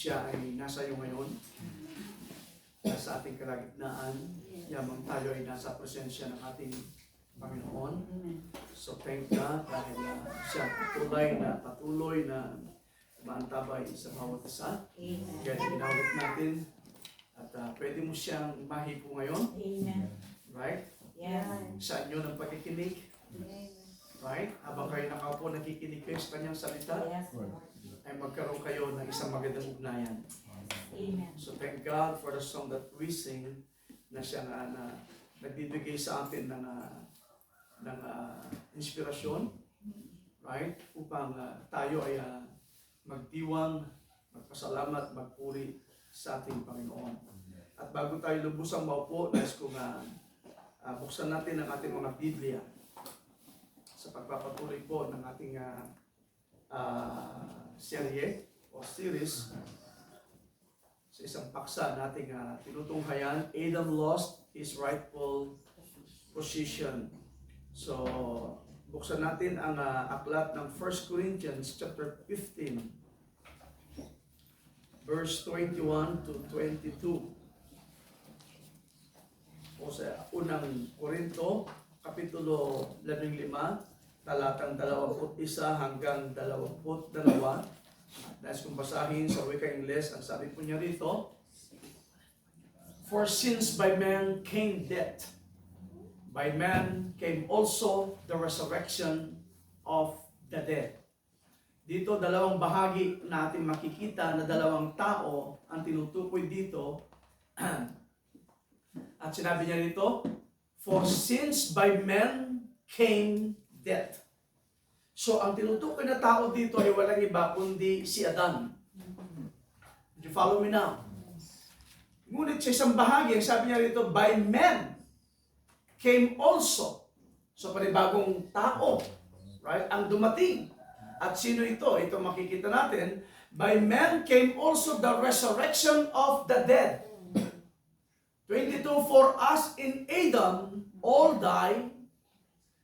siya ay nasa iyo ngayon, nasa ating kalagitnaan, yamang tayo ay nasa presensya ng ating Panginoon. So thank God dahil siya patuloy na maantabay sa bawat isa. Kaya ginawit natin at pwede mo siyang mahipo ngayon. Right? Sa inyo ng pakikinig. Right? Habang kayo nakaupo, nakikinig kayo sa kanyang salita, ay magkaroon kayo ng isang magandang ugnayan. So thank God for the song that we sing na siya na nagbibigay sa atin ng inspirasyon, right? Upang tayo ay magdiwang, magpasalamat, magpuri sa ating Panginoon. At bago tayo lubusang maupo, nais kong buksan natin ang ating mga Biblia sa pagpapatuloy po ng ating serye o series sa isang paksa nating tinutunghayan, Adam lost his rightful position. So, buksan natin ang aklat ng 1 Corinthians chapter 15, verse 21 to 22. O sa unang Korinto, kapitulo 15, talatang 21 hanggang 22. Nais kong basahin sa wikang Ingles, ang sabi po niya rito, "For since by man came death, by man came also the resurrection of the dead." Dito, dalawang bahagi natin makikita na dalawang tao ang tinutukoy dito. At sinabi niya dito, "For since by man came death." So, ang tinutukoy na tao dito ay walang iba kundi si Adan. Did you follow me now? Ngunit sa isang bahagi, sabi niya dito, by man came also. So, panibagong tao, right, ang dumating. At sino ito? Ito makikita natin. By man came also the resurrection of the dead. 22, "For us in Adam all die."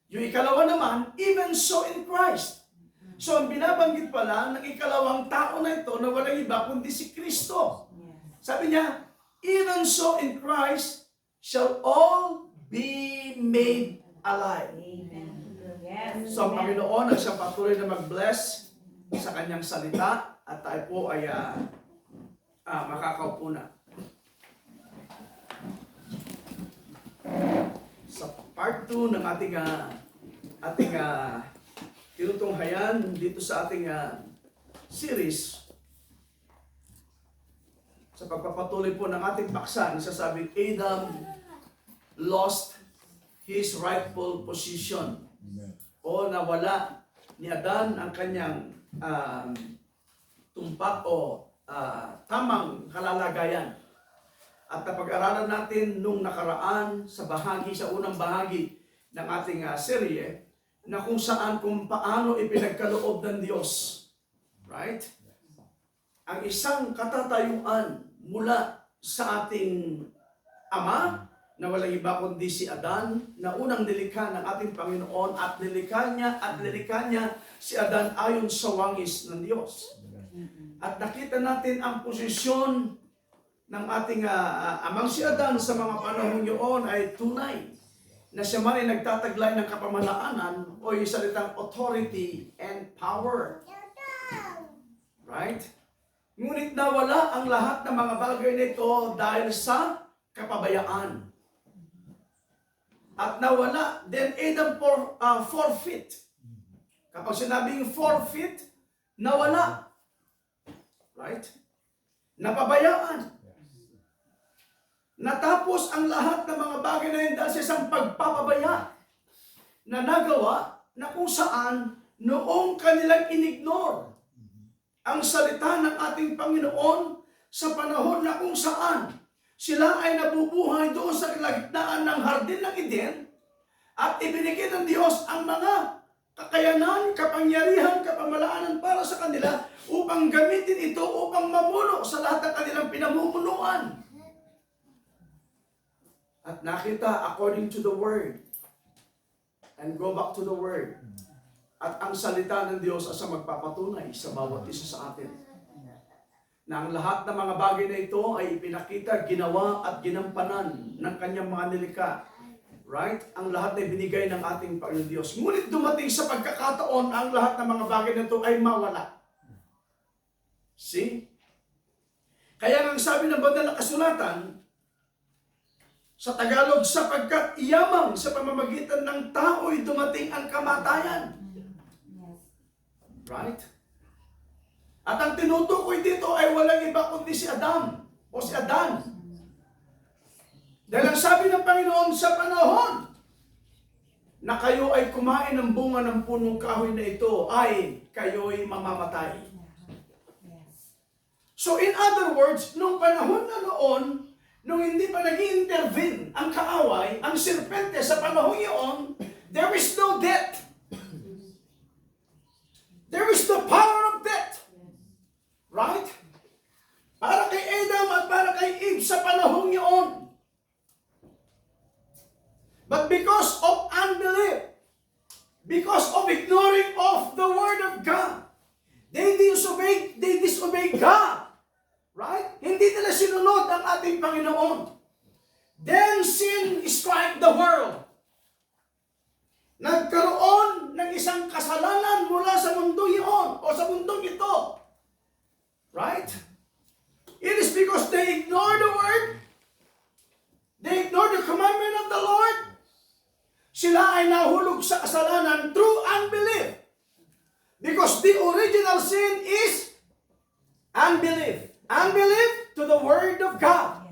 Yung ikalawa naman, even so in Christ. So, ang binabanggit pala ng ikalawang tao na ito na walang iba kundi si Kristo. Sabi niya, even so in Christ shall all be made alive. So, ang Panginoon ang siyang patuloy na mag-bless sa kanyang salita at tayo po ay makakaupo na. Sa part 2 ng ating tinutunghayan dito sa ating series, sa pagpapatuloy po ng ating paksa, nasasabing Adam lost his rightful position. O nawala ni Adan ang kanyang tumpak o tamang kalalagayan. At napag-aralan natin nung nakaraan sa unang bahagi ng ating serye, na kung paano ipinagkaloob ng Diyos. Right? Ang isang katatayuan mula sa ating Ama, na walang iba kundi si Adan, na unang nilikha ng ating Panginoon, at nilikha niya si Adan ayon sa wangis ng Diyos. At nakita natin ang posisyon ng ating amang si Adan sa mga panahon yun ay tunay na siya man ay nagtataglay ng kapamanaanan o yung salitang authority and power. Right? Ngunit nawala ang lahat ng mga bagay nito dahil sa kapabayaan. At nawala, then Adam forfeit. Kapag sinabing forfeit, nawala. Right? Napabayaan. Natapos ang lahat ng mga bagay na yun dahil sa isang pagpapabaya na nagawa na kung saan noong kanilang inignore ang salita ng ating Panginoon sa panahon na kung saan sila ay nabubuhay doon sa kalagitnaan ng hardin ng Eden at ibinigay ng Diyos ang mga kakayanan, kapangyarihan, kapamalaanan para sa kanila upang gamitin ito upang mamuno sa lahat ng kanilang pinamumunuan. At nakita according to the Word. And go back to the Word. At ang salita ng Diyos ay magpapatunay sa bawat isa sa atin. na ang lahat ng mga bagay na ito ay ipinakita, ginawa at ginampanan ng kanyang mga nilikha. Right? Ang lahat ay binigay ng ating Panginoon Diyos. Ngunit dumating sa pagkakataon, ang lahat ng mga bagay na ito ay mawala. See? Kaya ang sabi ng banal na kasulatan, sa Tagalog, sapagkat iyamang sa pamamagitan ng tao'y dumating ang kamatayan. Right? At ang tinutukoy dito ay walang iba kundi si Adam o si Adan. Dahil ang sabi ng Panginoon sa panahon na kayo ay kumain ng bunga ng punong kahoy na ito, ay kayo'y mamamatay. So in other words, nung panahon na noon, nung hindi pa nag-i-intervene ang kaaway, ang serpente sa panahon iyon, there is no death. There is the power of death. Right? Para kay Adam at para kay Eve sa panahon iyon. But because of unbelief, because of ignoring of the Word of God, they disobeyed God. Right? Hindi nila sinunod ang ating Panginoon. Then sin struck the world. Nagkaroon ng isang kasalanan mula sa mundo iyon o sa mundong ito. Right? It is because they ignore the Word. They ignore the commandment of the Lord. Sila ay nahulog sa kasalanan through unbelief. Because the original sin is unbelief. Unbelief to the Word of God.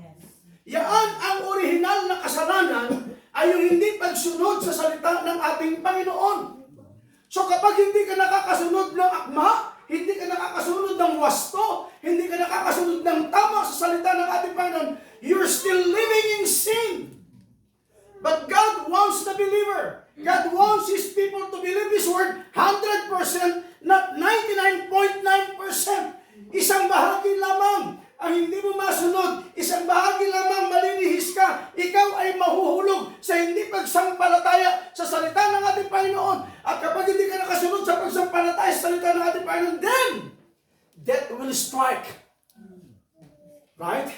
Yan ang original na kasalanan ay yung hindi pagsunod sa salita ng ating Panginoon. So kapag hindi ka nakakasunod ng akma, hindi ka nakakasunod ng wasto, hindi ka nakakasunod ng tama sa salita ng ating Panginoon, you're still living in sin. But God wants the believer. God wants His people to believe His Word 100%, not 99.9%. Isang bahagi lamang ang hindi mo masunod. Isang bahagi lamang malinihis ka. Ikaw ay mahuhulog sa hindi pagsampalataya sa salita ng ating Panginoon. At kapag hindi ka nakasunod sa pagsampalataya sa salita ng ating Panginoon, then death will strike. Right?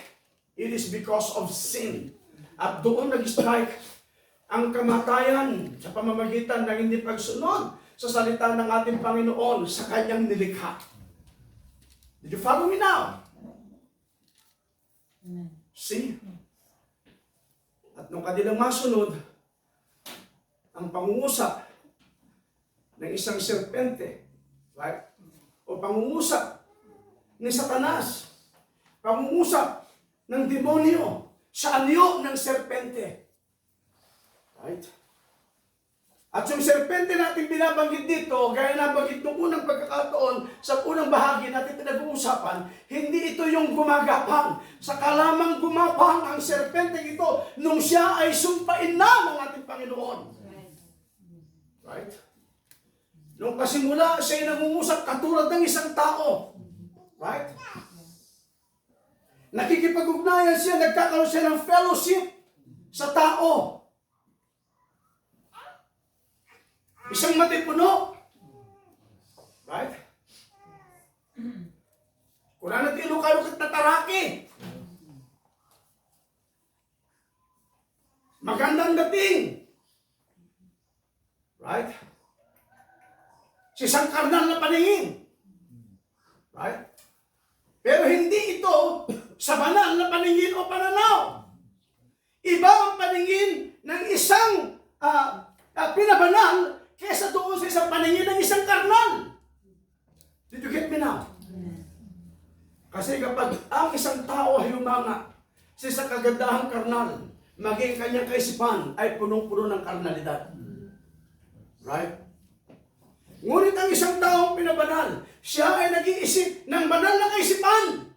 It is because of sin. At doon nag-strike ang kamatayan sa pamamagitan ng hindi pagsunod sa salita ng ating Panginoon sa kanyang nilikha. Did you follow me now? See? At nung kanilang masunod, ang pangungusap ng isang serpente, right? O pangungusap ni Satanas, pangungusap ng demonyo sa anyo ng serpente. Right? At yung serpente natin binabanggit dito, gaya na banggit nung unang pagkakataon, sa unang bahagi natin pinag-uusapan, hindi ito yung gumagapang. Saka lamang gumapang ang serpente ito nung siya ay sumpain na ng ating Panginoon. Right? Nung pasimula, siya ay nangungusap katulad ng isang tao. Right? Nakikipag-ugnayan siya, nagkakaroon siya ng fellowship sa tao. Isang matipuno. Right? Kung ano tilo kayo tataraki. Magandang dating. Right? Si isang karnal na paningin. Right? Pero hindi ito sa banal na paningin o pananaw. Iba ang paningin ng isang pinabanal kesa doon sa isang paningin ng isang karnal. Did you get me now? Kasi kapag ang isang tao ay humanga sa isang kagandahang karnal, maging kanyang kaisipan ay punong-puno ng karnalidad. Right? Ngunit ang isang taong pinabanal, siya ay nag-iisip ng banal na kaisipan.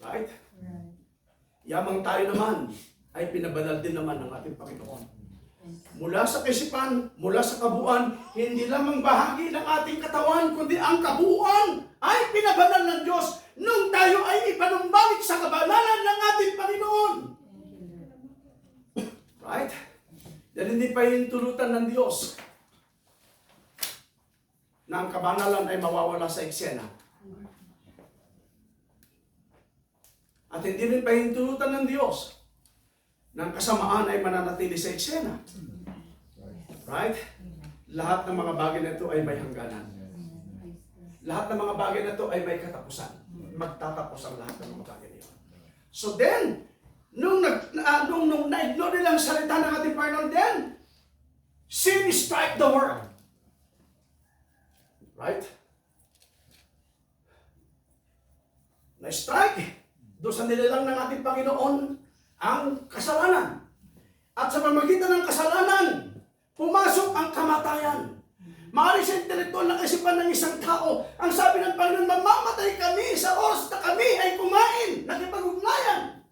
Right? Yamang tayo naman ay pinabanal din naman ng ating Panginoon. Mula sa kaisipan, mula sa kabuuan, hindi lamang bahagi ng ating katawan, kundi ang kabuuan ay pinabanal ng Diyos nung tayo ay ipanumbalik sa kabanalan ng ating Panginoon. Right? Dahil hindi pa yung tulutan ng Diyos na ang kabanalan ay mawawala sa eksena. At hindi rin pahintulutan ng Diyos ng kasamaan ay mananatili sa eksena. Right? Lahat ng mga bagay na ito ay may hangganan. Lahat ng mga bagay na ito ay may katapusan. Magtatapos ang lahat ng mga bagay na ito. So then, nung na-ignore nila ang salita ng ating Panginoon, then, sin strike the world. Right? Na-strike. Doon sa nilalang ng ating Panginoon ang kasalanan. At sa pamamagitan ng kasalanan, pumasok ang kamatayan. Maaari sa intelektual na kaisipan ng isang tao, ang sabi ng Panginoon, mamamatay kami sa oras na kami ay kumain, nakipag-ugnayan.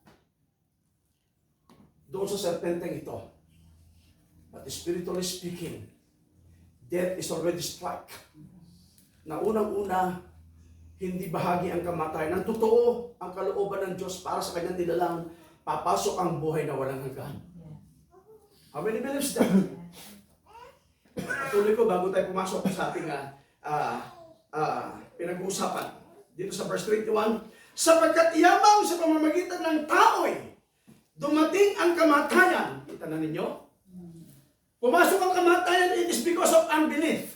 Doon sa serpenteng ito. But spiritually speaking, death is already struck. Na unang-una, hindi bahagi ang kamatayan. Ang totoo, ang kalooban ng Diyos para sa kanyang nilalang, papasok ang buhay na walang hanggan. How many believes that? Patuloy ko bago tayo pumasok sa ating pinag-uusapan. Dito sa verse 21, sapagkat yamang sa pamamagitan ng tao'y dumating ang kamatayan. Kita na ninyo? Pumasok ang kamatayan, it is because of unbelief.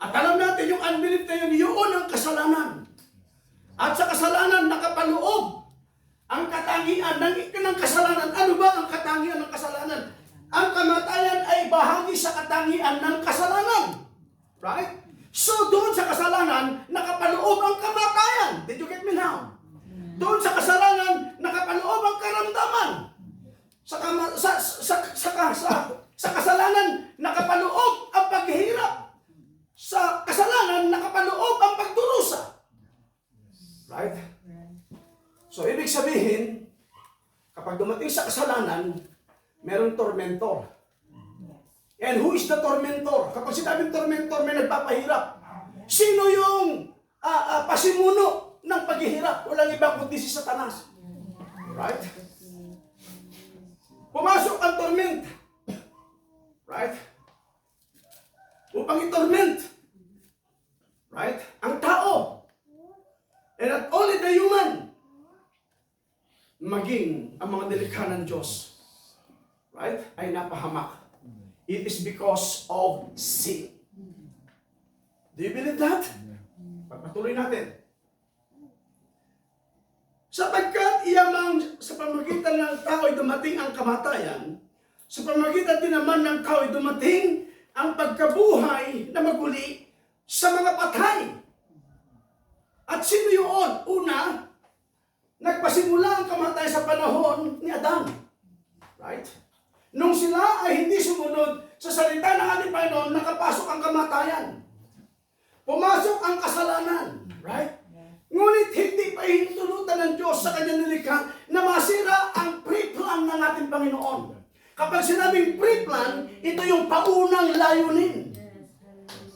At alam natin yung unbelief na yun ang kasalanan. At sa kasalanan, nakapaloob ang katangian ng kasalanan. Ano ba ang katangian ng kasalanan? Ang kamatayan ay bahagi sa katangian ng kasalanan. Right? So doon sa kasalanan, nakapaloob ang kamatayan. Did you get me now? Doon sa kasalanan, nakapaloob ang karamdaman. Sa kasalanan, nakapaloob ang paghihirap. Sa kasalanan, nakapaloob ang pagdurusa. Right? So, ibig sabihin, kapag dumating sa kasalanan, merong tormentor. And who is the tormentor? Kapag sinabing tormentor, may nagpapahirap. Sino yung pasimuno ng paghihirap? Walang iba kundi si Satanas. Right? Pumasok ang torment. Right? Upang i-torment. Right? Ang tao. And not only the human. Maging ang mga nilikha ng Diyos. Right? Ay napahamak. It is because of sin. Do you believe that? Pagpatuloy natin. Sapagkat iyamang sa pamagitan ng tao ay dumating ang kamatayan, sa pamagitan din naman ng tao ay dumating ang pagkabuhay na maguli sa mga patay. At sino yun? Una, nagpasimula ang kamatayan sa panahon ni Adan. Right? Nung sila ay hindi sumunod sa salita ng ating Panginoon, nakapasok ang kamatayan. Pumasok ang kasalanan. Right? Ngunit hindi pa hinintulutan ng Diyos sa kanyang nilikha na masira ang pre-plan ng ating Panginoon. Kapag sinabing pre-plan, ito yung paunang layunin.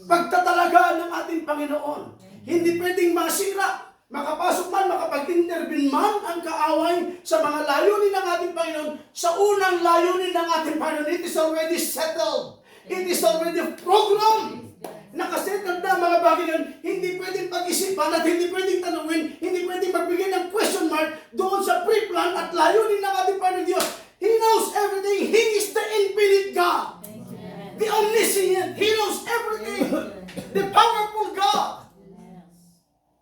Pagtatalaga ng ating Panginoon. Hindi pwedeng masira. Makapasok man, makapag-intervene man ang kaaway sa mga layunin ng ating Panginoon. Sa unang layunin ng ating Panginoon, it is already settled. It is already programmed. Nakasettled na mga bagay yun, hindi pwedeng pag-isipan at hindi pwedeng tanungin, hindi pwedeng magbigay ng question mark doon sa pre-plan at layunin ng ating Panginoon Diyos. He knows everything. He is the infinite God. The omniscient. He knows everything. The powerful God.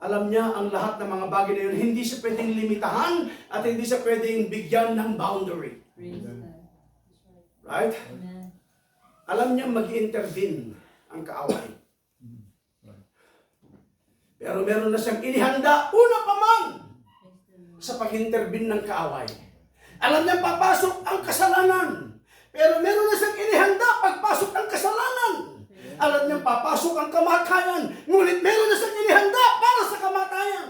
Alam niya ang lahat ng mga bagay na yun. Hindi siya pwedeng limitahan at hindi siya pwedeng bigyan ng boundary. Right? Alam niya mag-intervene ang kaaway. Pero meron na siyang inihanda, una pa man, sa pag-intervene ng kaaway. Alam niya papasok ang kasalanan. Pero meron na siyang inihanda pagpasok ng kasalanan. Alam niya papasok ang kamatayan. Ngunit meron na siyang inihanda para sa kamatayan.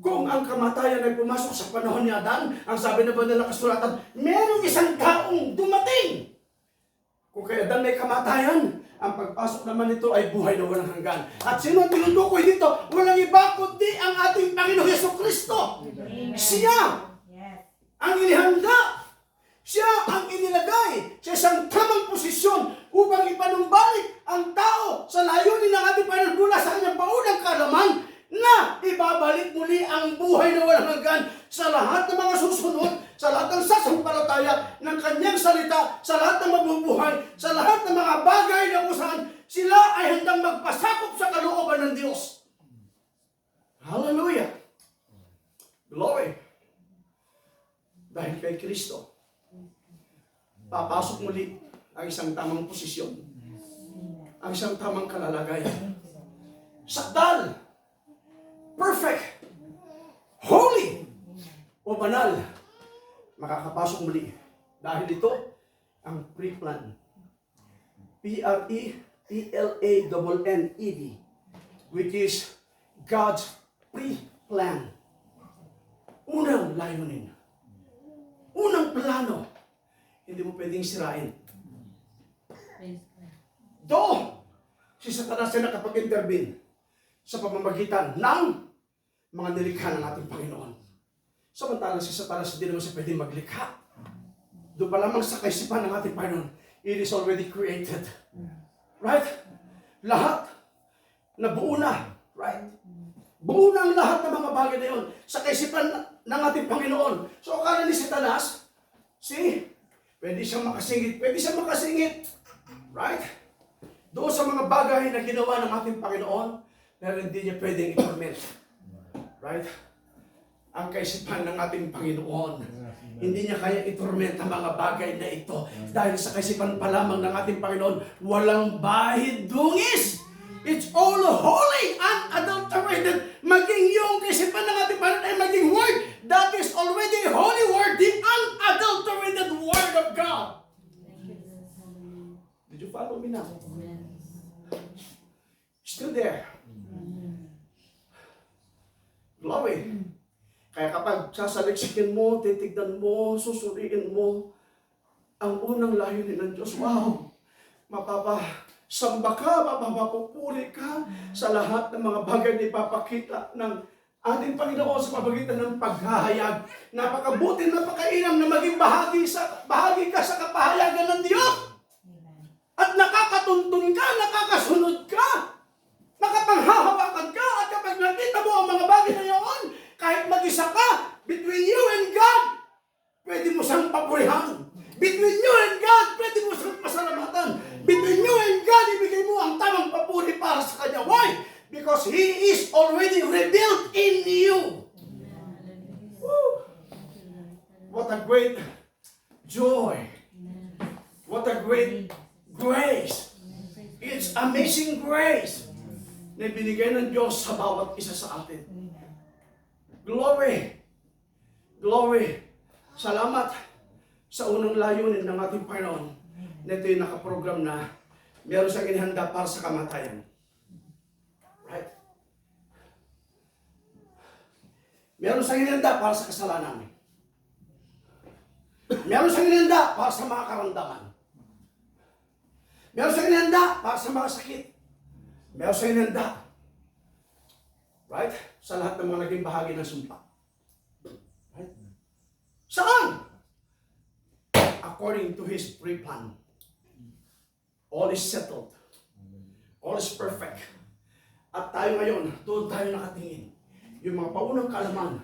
Kung ang kamatayan ay pumasok sa panahon ni Adan, ang sabi na ba nila kasulatan, merong isang taong dumating. Kung kay Adan may kamatayan, ang pagpasok naman nito ay buhay na walang hanggan. At sino ang tinutukoy dito? Walang iba kundi ang ating Panginoong Jesucristo. Siya ang inihanda. Siya ang inilagay sa isang tamang posisyon upang ipanumbalik ang tao sa layunin ng ating Panginoon mula sa kanyang paunang kalaman na sa lahat ng mabubuhay, sa lahat ng mga bagay na kung saan sila ay handang magpasakop sa kalooban ng Diyos. Hallelujah! Glory! Dahil kay Kristo, papasok muli ang isang tamang posisyon, ang isang tamang kalalagayan. Sakdal, perfect, holy, o banal, makakapasok muli. Dahil ito, ang pre-plan. P-R-E-P-L-A-N-N-E-D, which is God's pre-plan. Unang layunin. Unang plano. Hindi mo pwedeng sirain. Do, si Satanas na nakapag-intervene sa pamamagitan ng mga nilikha ng ating Panginoon. Samantala si Satanas hindi naman siya pwedeng maglikha. Doon pa lamang sa kaisipan ng ating Panginoon, it is already created. Right? Lahat na buo na. Right? Buo na ang lahat ng mga bagay na yun sa kaisipan ng ating Panginoon. So akala ni Satanas, pwede siyang makasingit. Pwede siyang makasingit. Right? Doon sa mga bagay na ginawa ng ating Panginoon, pero hindi niya pwedeng i-torment. Right? Ang kaisipan ng ating Panginoon, hindi niya kaya i-torment ang mga bagay na ito. Dahil sa kaisipan pa lamang ng ating Panginoon, walang bahid dungis. It's all holy, unadulterated. Maging yung kaisipan ng ating Panginoon ay maging word. That is already holy word, the unadulterated word of God. Did you follow me now? Still there. Glory. Kaya kapag sasaliksikin mo, titignan mo, susuriin mo, ang unang layunin ng Diyos, wow, mapapasamba ka, mapapapupuri ka sa lahat ng mga bagay na ipapakita ng ating Panginoon sa pamamagitan ng paghahayag. Napakabuti, napakainam na maging bahagi ka sa kapahayagan ng Diyos. At nakakatuntun ka, nakakasunod ka, nakapanghahawakan ka, at kapag nakita mo ang mga bagay na yun, kahit mag-isa ka, between you and God, pwede mo siyang papurihan. Between you and God, pwede mo siyang pasalamatan. Between you and God, ibigay mo ang tamang papuri para sa Kanya. Why? Because He is already revealed in you. Woo. What a great joy. What a great grace. It's amazing grace na binigay ng Diyos sa bawat isa sa atin. Glory! Glory! Salamat sa unang layunin ng ating Panginoon na ito'y nakaprogram na meron siyang inihanda para sa kamatayan. Right? Meron siyang inihanda para sa kasalanan. Meron siyang inihanda para sa mga karamdaman. Meron siyang inihanda para sa mga sakit. Meron siyang inihanda, right? Sa lahat ng mga naging bahagi ng sumpa. Right? Saan? According to His pre-plan. All is settled. All is perfect. At tayo ngayon, doon tayo nakatingin. Yung mga paunang kaalaman,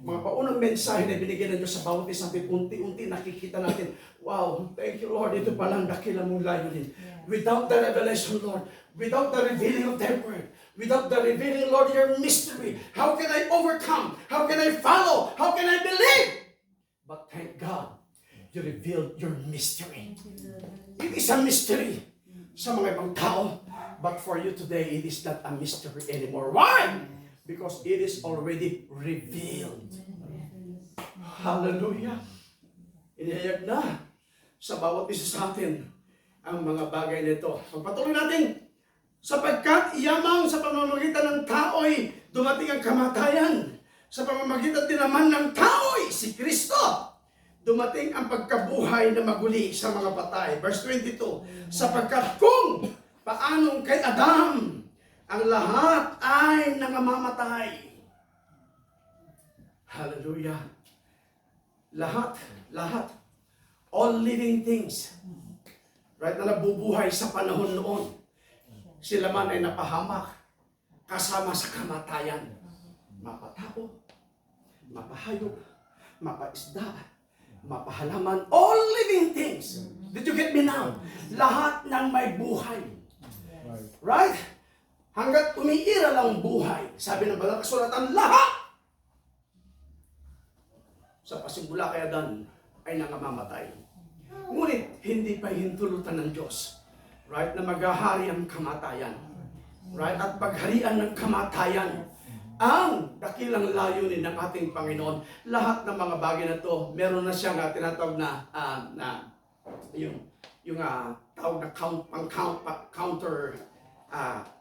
mga paunang mensahe na binigyan ng Diyos sa bawat isang unti-unti nakikita natin, wow, thank you Lord, ito palang dakila mong layunin. Without the revelation, Lord, without the revealing of thy word, without the revealing, Lord, your mystery, how can I overcome? How can I follow? How can I believe? But thank God, you revealed your mystery. It is a mystery sa mga ibang tao, but for you today, it is not a mystery anymore. Why? Because it is already revealed. Hallelujah. Inihayag na sa bawat isa sa atin ang mga bagay nito. Pagpatuloy natin, sapagkat iyamang sa pamamagitan ng tao'y dumating ang kamatayan. Sa pamamagitan din naman ng tao'y si Kristo, dumating ang pagkabuhay na maguli sa mga patay. Verse 22, sapagkat kung paanong kay Adam, ang lahat ay nangamamatay. Hallelujah. Lahat. All living things. Right, na nabubuhay sa panahon noon. Sila man ay napahamak kasama sa kamatayan. Mapatao, mapahayop, mapaisda, mapahalaman. All living things. Did you get me now? Lahat ng may buhay. Right? Hanggat umiiral ang buhay, sabi ng banal kasulatan, lahat sa pasimula kay Adan ay nangamamatay. Ngunit hindi pa hintulutan ng Diyos, right, na maghahari ang kamatayan. Right? At pagharian ng kamatayan, ang dakilang layunin ng ating Panginoon. Lahat ng mga bagay na to, meron na siyang tinatawag na tawag na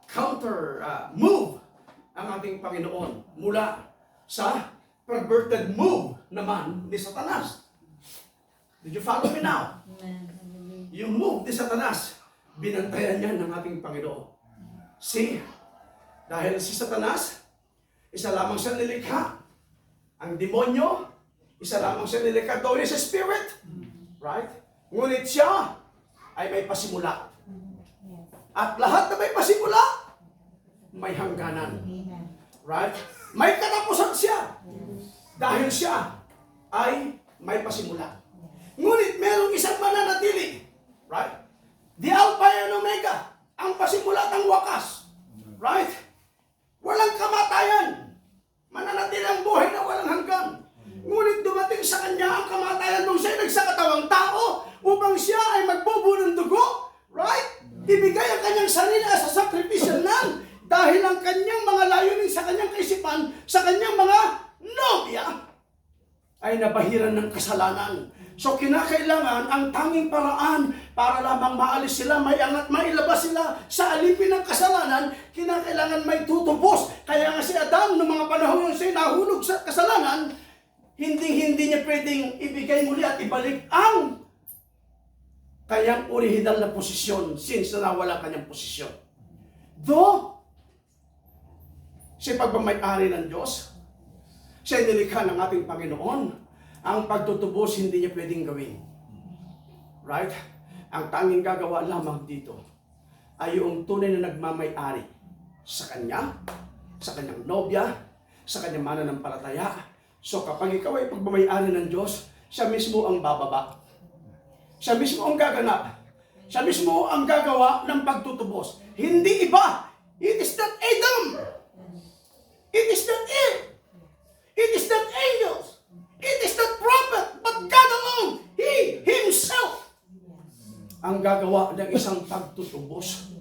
counter move ang ating Panginoon mula sa perverted move naman ni Satanas. Did you follow me now? Yung move ni Satanas, binantayan niya ng ating Panginoon. See, dahil si Satanas, isa lamang siya nilikha. Ang demonyo, isa lamang siya nilikha. Though is a spirit, right? Ngunit siya ay may pasimula. At lahat na may pasimula, may hangganan. Right? May katapusan siya. Dahil siya ay may pasimula. Ngunit merong isang mananatili. Right? The Alpha and Omega. Ang pasimula at ang wakas. Right? Walang kamatayan. Mananatili ang buhay na walang hanggan. Ngunit dumating sa kanya ang kamatayan nung siya nagsakatawang tao upang siya ay magbubuo ng dugo. Right? Ibigay ang kanyang sarili as a sacrificial lamb dahil ang kanyang mga layunin sa kanyang kaisipan, sa kanyang mga nobya ay nabahiran ng kasalanan. So kinakailangan ang tanging paraan para lamang maalis sila, may angat, mailabas sila sa alipin ng kasalanan, kinakailangan may tutubos. Kaya nga si Adam, noong mga panahon yung siya nahulog sa kasalanan, hindi niya pwedeng ibigay muli at ibalik ang kanyang original na posisyon since na nawala kanyang posisyon. Though, siya pagmamayari ng Diyos, siya nilikha ng ating Panginoon, ang pagtutubos hindi niya pwedeng gawin. Right? Ang tanging gagawa lamang dito ay yung tunay na nagmamayari sa kanya, sa kanyang nobya, sa kanyang mananampalataya. So kapag ikaw ay pagmamayari ng Diyos, siya mismo ang bababa. Siya mismo ang gaganap. Siya mismo ang gagawa ng pagtutubos. Hindi iba. It is not Adam. It is not Eve. It is not angels. It is not prophet. But God alone. He Himself ang gagawa ng isang pagtutubos.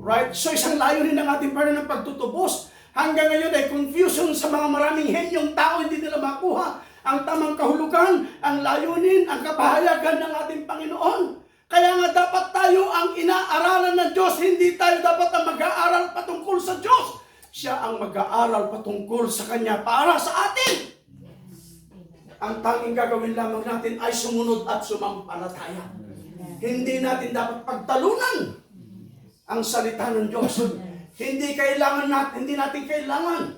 Right? So isang layunin ng ating Panginoon ng pagtutubos. Hanggang ngayon ay confusion sa mga maraming henyong tao, hindi nila makuha ang tamang kahulugan, ang layunin, ang kapahayagan ng ating Panginoon. Kaya nga dapat tayo ang inaaralan ng Diyos, hindi tayo dapat ang mag-aaral patungkol sa Diyos. Siya ang mag-aaral patungkol sa Kanya para sa atin. Ang tanging gagawin lamang natin ay sumunod at sumampalataya. Hindi natin dapat pagtalunan ang salita ng Diyos. Hindi natin kailangan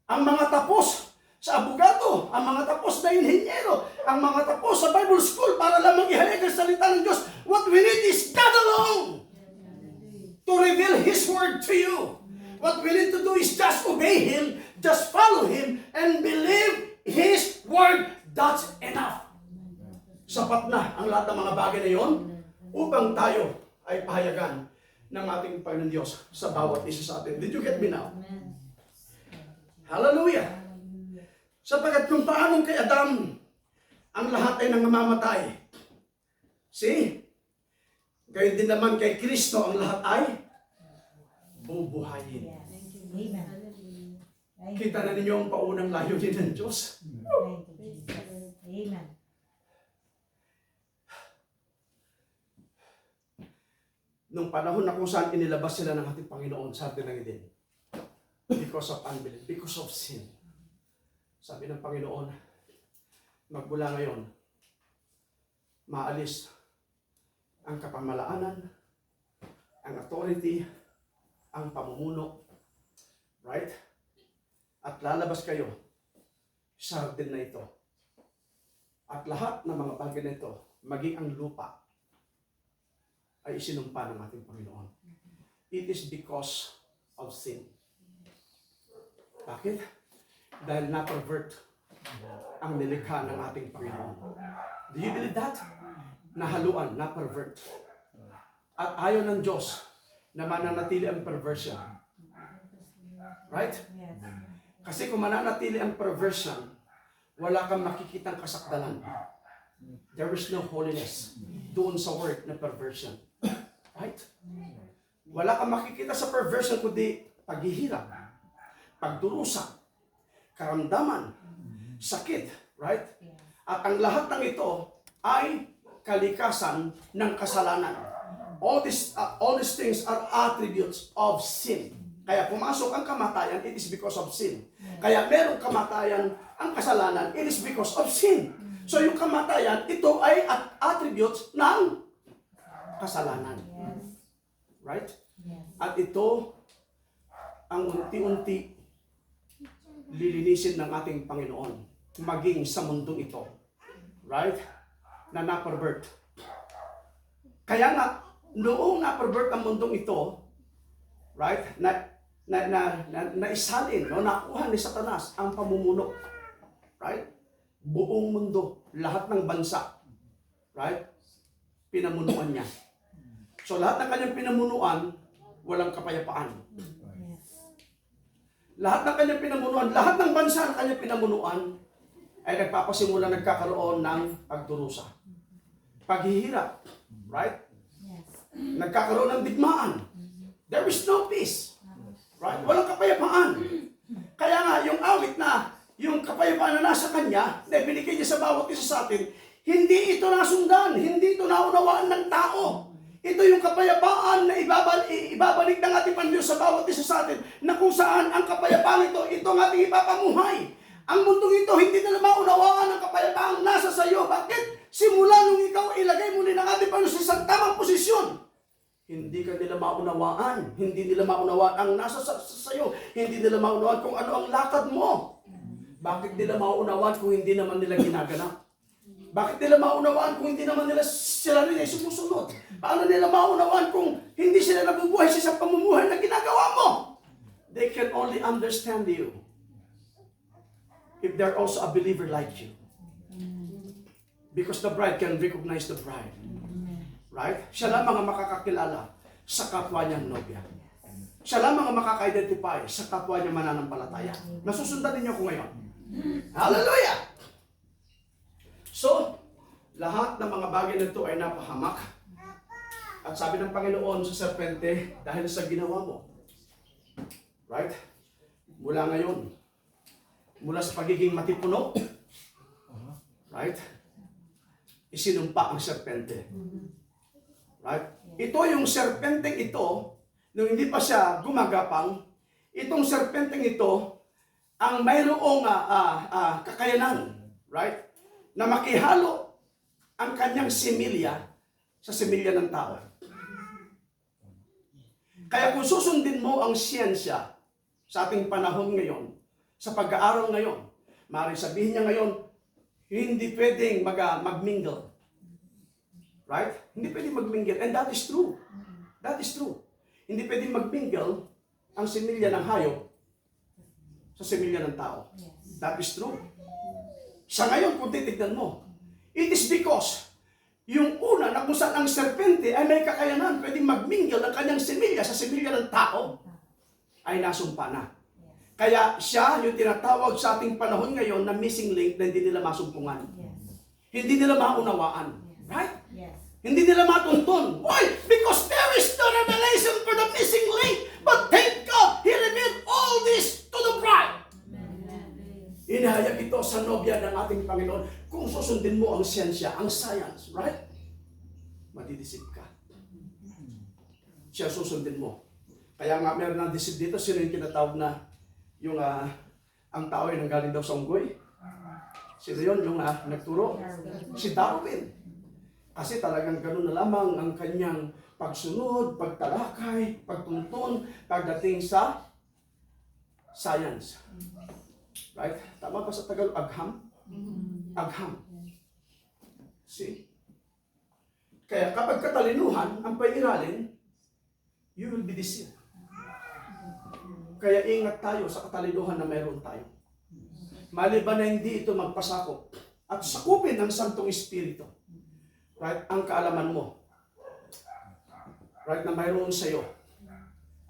ang mga tapos sa abogado, ang mga tapos na inhenyero, ang mga tapos sa Bible school para lamang ihayag ang salita ng Diyos. What we need is God alone to reveal His word to you. What we need to do is just obey Him, just follow Him, and believe His word. That's enough. Sapat na ang lahat ng mga bagay na yon upang tayo ay pahayagan ng ating Panginoon Diyos sa bawat isa sa atin. Did you get me now? Hallelujah! Sapagkat kung paanong kay Adam, ang lahat ay nangamamatay. See? Gayon din naman kay Kristo, ang lahat ay bubuhayin. Kita na ninyo ang paunang layunin ng Diyos. Amen. Nung panahon na kung saan inilabas sila ng ating Panginoon sa atin ng Eden. Because of unbelief, because of sin. Sabi ng Panginoon, magmula ngayon, maalis ang kapamalaanan, ang authority, ang pamumuno, right? At lalabas kayo sa hardin na ito. At lahat ng mga bagay na ito, maging ang lupa, ay isinumpa ng ating Panginoon. It is because of sin. Bakit? Dahil na-pervert ang nilikha ng ating Panginoon. Do you believe that? nahaluan, na pervert. At ayaw ng Diyos na mananatili ang perversion. Right? Yes. Kasi kung mananatili ang perversion, wala kang makikitang kasakdalan. There is no holiness doon sa word na perversion. Right? Wala kang makikita sa perversion kundi paghihirap, pagdurusa, karamdaman, sakit. Right? At ang lahat ng ito ay kalikasan ng kasalanan. All these things are attributes of sin. Kaya pumasok ang kamatayan, it is because of sin. Kaya merong kamatayan ang kasalanan, it is because of sin. So yung kamatayan, ito ay attributes ng kasalanan. Right? At ito ang unti-unti lilinisin ng ating Panginoon maging sa mundong ito. Right? Na na-pervert. Kaya nga, noong na-pervert ang mundong ito, right? Naisalin, no? Nakuha ni Satanas ang pamumuno. Right? Buong mundo, lahat ng bansa. Right? Pinamunuan niya. So lahat ng kanyang pinamunuan, walang kapayapaan. Lahat ng kanyang pinamunuan, lahat ng bansa na kanyang pinamunuan, ay nagpapasimula nagkakaroon ng pagdurusa. Paghihirap. Right? Nagkakaroon ng digmaan. There is no peace. Right? Walang kapayapaan. Kaya nga, yung awit na, yung kapayapaan na nasa kanya, na binigay niya sa bawat isa sa atin, hindi ito nasundan, hindi ito naunawaan ng tao. Ito yung kapayapaan na ibabalik ng ating Panginoon sa bawat isa sa atin, na kung saan ang kapayapaan ito ang ating ipapamuhay. Ang mundong ito, hindi nila maunawaan ang kapayapaan nasa sa iyo. Bakit? Simula nung ikaw ilagay mo din ang ating Panginoon sa isang tamang posisyon. Hindi ka nila maunawaan. Hindi nila maunawaan ang nasa sa iyo. Hindi nila maunawaan kung ano ang lakad mo. Bakit nila maunawaan kung hindi naman nila ginaganap? Bakit nila maunawaan kung hindi naman nila sila rin ay sumusunod? Paano nila maunawaan kung hindi sila nabubuhay sa isang pamumuhay na ginagawa mo? They can only understand you if they're also a believer like you. Because the bride can recognize the bride. Right? Siya lamang ang makakakilala sa kapwa niyang nobya. Siya lamang ang makaka-identify sa kapwa niyang mananampalataya. Nasusundan niyo ko ngayon. Hallelujah! So, lahat ng mga bagay na ito ay napahamak. At sabi ng Panginoon sa serpente, dahil sa ginawa mo. Right? Mula ngayon, mula sa pagiging matipuno, right? Isinumpa ang serpente. Right? Ito yung serpenteng ito, nung hindi pa siya gumagapang, itong serpenteng ito, ang mayroong kakayanan, right? Na makihalo ang kanyang similya sa similya ng tao. Kaya kung susundin mo ang siyensya sa ating panahon ngayon, sa pag-aaral ngayon, maaaring sabihin niya ngayon, hindi pwedeng mag-mingle. Right? Hindi pwedeng mag-mingle. And that is true. That is true. Hindi pwedeng mag-mingle ang similya ng hayop sa similya ng tao. That is true. Sa ngayon, kung titignan mo, it is because yung una na kung saan ang serpente ay may kakayanan pwedeng mag-mingle ang kanyang similya sa similya ng tao, ay nasumpa na. Kaya siya yung tinatawag sa ating panahon ngayon na missing link na hindi nila masumpungan. Hindi nila maunawaan. Right? Hindi nila matuntun. Why? Because there is no revelation for the missing link. But thank God, He revealed all this to the bride. Inahayag ito sa nobya ng ating Panginoon. Kung susundin mo ang siyensya, ang science, right? Madidisip ka. Siya susundin mo. Kaya nga meron ng disip dito, sino yung tinatawag na yung ang tao ay nanggaling daw sa unggoy? Sino yun? Yung nagturo? Si Darwin. Kasi talagang gano'n na lamang ang kanyang pagsunod, pagtalakay, pagtuntun, pagdating sa science. Right? Tama ba sa Tagalog? Agham? Agham. See? Kaya kapag katalinuhan ang pairalin, you will be deceived. Kaya ingat tayo sa katalinuhan na mayroon tayo. Maliban na hindi ito magpasakop at sakupin ng Santong Espiritu. right, ang kaalaman mo, right, na mayroon sa'yo,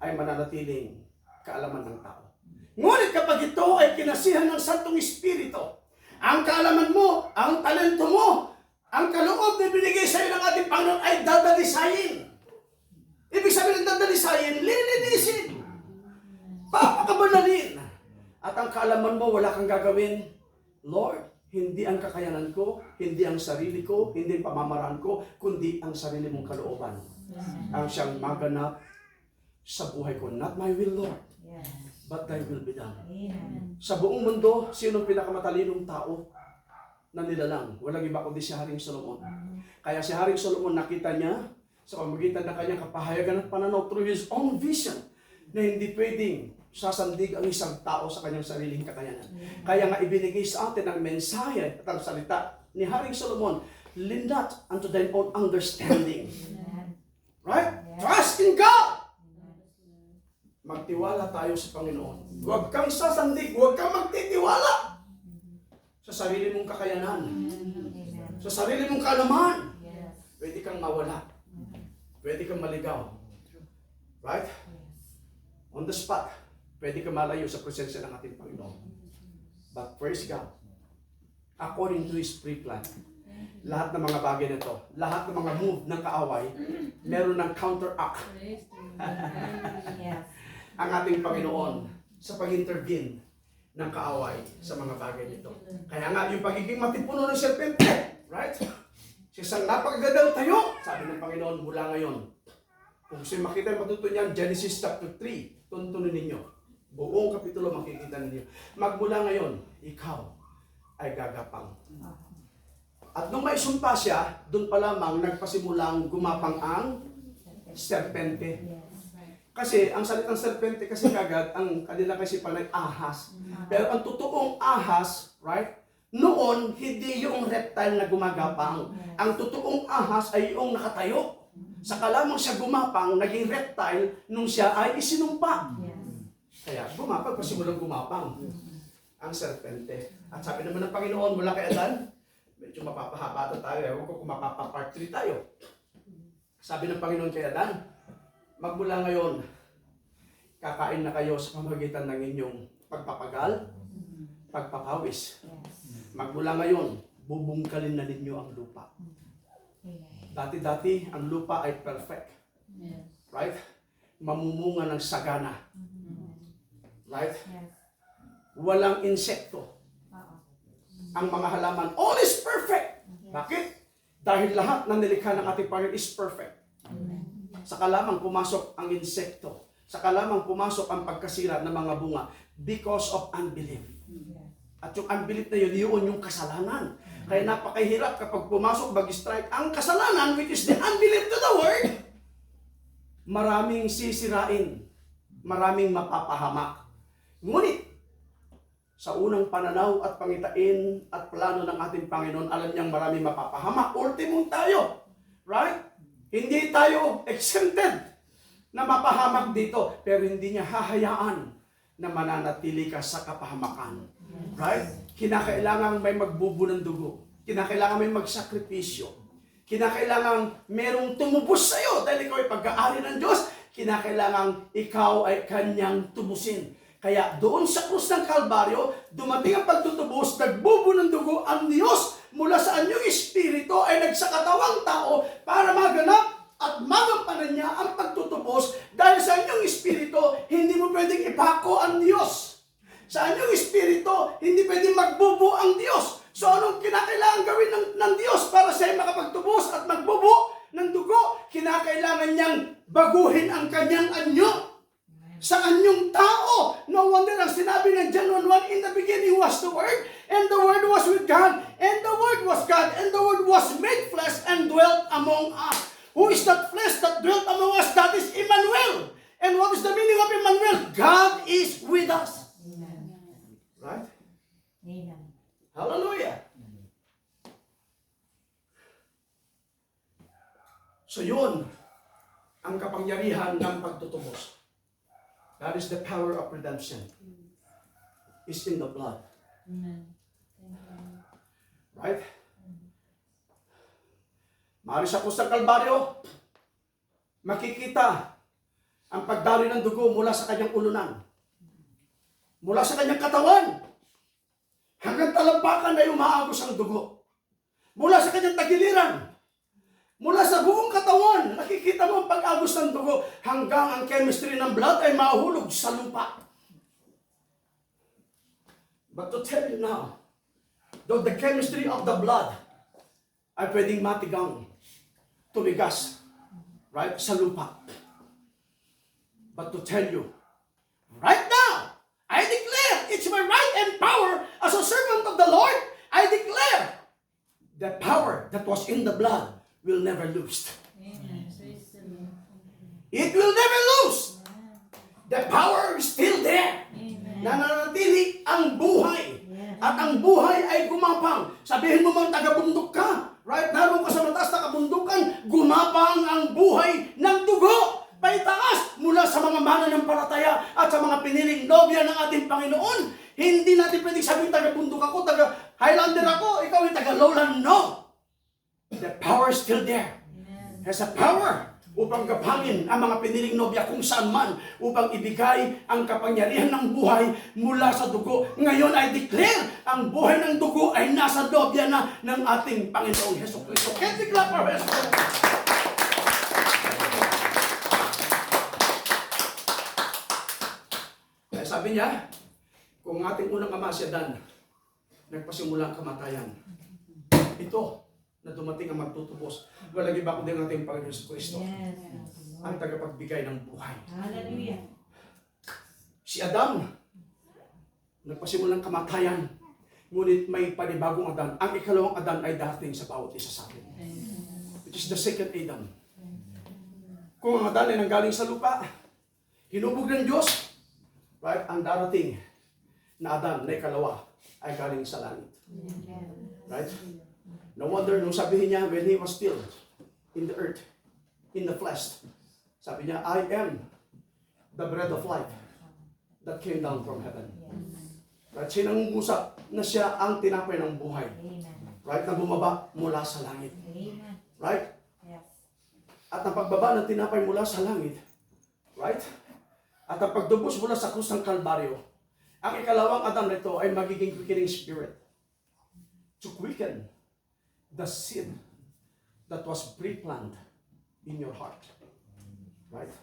ay mananatiling kaalaman ng tao. Ngunit kapag ito ay kinasihan ng Santong Espiritu, ang kaalaman mo, ang talento mo, ang kaloob na binigay sa'yo ng ating Panginoon ay dadalisayin. Ibig sabihin ng dadalisayin, lilinisin, papakabanalin. At ang kaalaman mo, wala kang gagawin. Lord, hindi ang kakayanan ko, hindi ang sarili ko, hindi ang pamamaraan ko, kundi ang sarili mong kalooban. Ang siyang maganap sa buhay ko. Not my will, Lord, but thy will be done. Sa buong mundo, sino ang pinakamatalinong tao na nilalang? Walang iba kundi si Haring Solomon. Kaya si Haring Solomon, nakita niya sa pamagitan ng kanyang kapahayagan at pananaw through his own vision na hindi pwedeng sasandig ang isang tao sa kanyang sariling kakayanan. Kaya nga ibinigay sa atin ang mensahe at ang salita ni Haring Solomon, lean not unto thine own understanding. Right? Trust in God! Magtiwala tayo sa Panginoon. Huwag kang sasandig, huwag kang magtitiwala sa sarili mong kakayanan, sa sarili mong kaalaman. Pwede kang mawala. Pwede kang maligaw. Right? On the spot. Pwede kang malayo sa presensya ng ating Panginoon. But praise God. According to His pre-plan, lahat ng mga bagay na ito, lahat ng mga move ng kaaway, meron ng counteract. Ang ating Panginoon sa pag-intervene ng kaaway sa mga bagay nito. Kaya nga, yung pagiging matipuno ng serpente, right? Siyang napakagandang tayo, sabi ng Panginoon mula ngayon. Kung gusto makita yung matutunan, Genesis chapter 3, tuntunin ninyo. Buong kapitulo makikita ninyo. Magmula ngayon, ikaw ay gagapang. At nung may sumpa siya, doon pa lamang nagpasimulang gumapang ang serpente. Kasi ang salitang serpente kasi kagad, ang kanila kasi pa ahas. Pero ang totoong ahas, right? Noon, hindi yung reptile na gumagapang. Ang totoong ahas ay yung nakatayo. Saka lamang siya gumapang, naging reptile nung siya ay isinumpa. Kaya gumapang, pasimulang gumapang ang serpente. At sabi naman ng Panginoon mula kay Adan, medyo mapapahaba tayo, ewan ko kung mapapapart 3 tayo. Sabi ng Panginoon kay Adan, magmula ngayon, kakain na kayo sa pamamagitan ng inyong pagpapagal, pagpapawis. Magmula ngayon, bubungkalin na ninyo ang lupa. Dati-dati, ang lupa ay perfect. Right? Mamumunga ng sagana. Right? Walang insekto. Ang mga halaman, all is perfect. Bakit? Dahil lahat ng nilikha ng ating Panginoon is perfect. Saka lamang pumasok ang insekto. Saka lamang pumasok ang pagkasira ng mga bunga because of unbelief. At yung unbelief na yun yung kasalanan. Kaya napakahirap kapag pumasok mag-strike ang kasalanan, which is the unbelief to the word. Maraming sisirain. Maraming mapapahamak. Ngunit, sa unang pananaw at pangitain at plano ng ating Panginoon, alam niyang maraming mapapahamak. Ultimong tayo. Right? Hindi tayo exempted na mapahamak dito. Pero hindi niya hahayaan na mananatili ka sa kapahamakan. Right? Kinakailangan may magbubo ng dugo. Kinakailangan may magsakripisyo. Kinakailangan merong tumubos sa iyo dahil ikaw ay pag-aari ng Diyos. Kinakailangan ikaw ay kanyang tubusin. Kaya doon sa krus ng Kalbaryo, dumating ang pagtutubos, nagbubo ng dugo ang Diyos mula sa anyong espiritu ay nagsakatawang tao para maganap at magampanan niya ang pagtutubos dahil sa inyong espiritu, hindi mo pwedeng ipako ang Diyos. Sa inyong espiritu, hindi pwedeng magbubo ang Diyos. So anong kinakailangan gawin ng Diyos para siya makapagtubos at magbubo ng dugo? Kinakailangan niyang baguhin ang kanyang anyo sa anyong tao. No wonder ang sinabi ng John 1:1, in the beginning was the Word, and the Word was with God, and the Word was God, and the Word was made flesh and dwelt among us. Who is that flesh that dwelt among us? That is Emmanuel. And what is the meaning of Emmanuel? God is with us. Right? Amen. Hallelujah. So yun, ang kapangyarihan ng pagtutubos. That is the power of redemption. It's in the blood. Amen. Right? Maaari sa krus ng Kalbaryo, makikita ang pagdaloy ng dugo mula sa kanyang ulunan, mula sa kanyang katawan, hanggang talampakan ay umaagos ang dugo. Mula sa kanyang tagiliran, mula sa buong katawan, nakikita mo ang pag-agos ng dugo, hanggang ang chemistry ng blood ay mahulog sa lupa. But to tell you now, though the chemistry of the blood ay pwedeng matigang, tumigas, right, sa lupa. But to tell you, right now, I declare, it's my right and power as a servant of the Lord, I declare, the power that was in the blood will never lose. It will never lose. The power is still there. Nananatili ang buhay. At ang buhay ay gumapang. Sabihin mo mang taga-bundok ka, right? Naroon ka sa mataas na kabundukan, gumapang ang buhay ng dugo. Paitaas mula sa mga mananampalataya at sa mga piniling nobya ng ating Panginoon. Hindi natin pwedeng sabihin taga-bundok ako, taga-Highlander ako, ikaw ay taga-lowland. No! The power is still there. Has a power upang gapangin ang mga piniling nobya kung saan man, upang ibigay ang kapangyarihan ng buhay mula sa dugo. Ngayon I declare, ang buhay ng dugo ay nasa nobya na ng ating Panginoong Jesucristo. Can we clap our hands? Kaya sabi niya, kung ating unang ama si Adan, nagpasimula ang kamatayan, ito, na dumating ang magtutubos. Walang iba kundi ang ating Panginoon Jesucristo. Ang tagapagbigay ng buhay. Hallelujah. Si Adam, nagpasimulang kamatayan, ngunit may panibagong Adan. Ang ikalawang Adan ay dating sa bawat isa sa atin. Which is the second Adam. Kung ang Adan ay nanggaling sa lupa, hinubog ng Diyos, right? Ang darating na Adan na ikalawa ay galing sa langit. Right? No wonder, nung sabihin niya, when he was still in the earth, in the flesh, sabi niya, I am the bread of life that came down from heaven. Right? Sinangungusap na siya ang tinapay ng buhay. Right? Na bumaba mula sa langit. Right? At ang pagbaba ng tinapay mula sa langit, right? At ang pagdubos mula sa krus ng Kalbaryo, ang ikalawang Adam nito ay magiging quickening spirit to quicken the seed that was pre-planned in your heart. Right?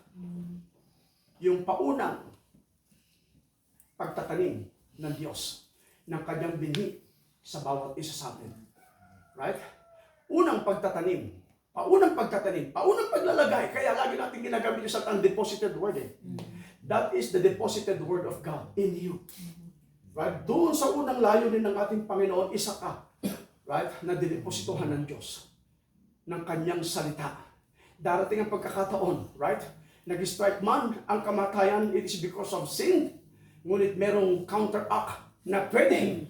Yung paunang pagtatanim ng Diyos ng kanyang binhi sa bawat isa sa atin. Right? Unang pagtatanim, paunang paglalagay, kaya lagi natin ginagamit yung sa deposited word. That is the deposited word of God in you. Right? Doon sa unang layunin ng ating Panginoon, isa ka. Right? Na dinepositohan ng Diyos ng kanyang salita. Darating ang pagkakataon, right? Nag-strike man ang kamatayan, it is because of sin. Ngunit merong counteract na pwedeng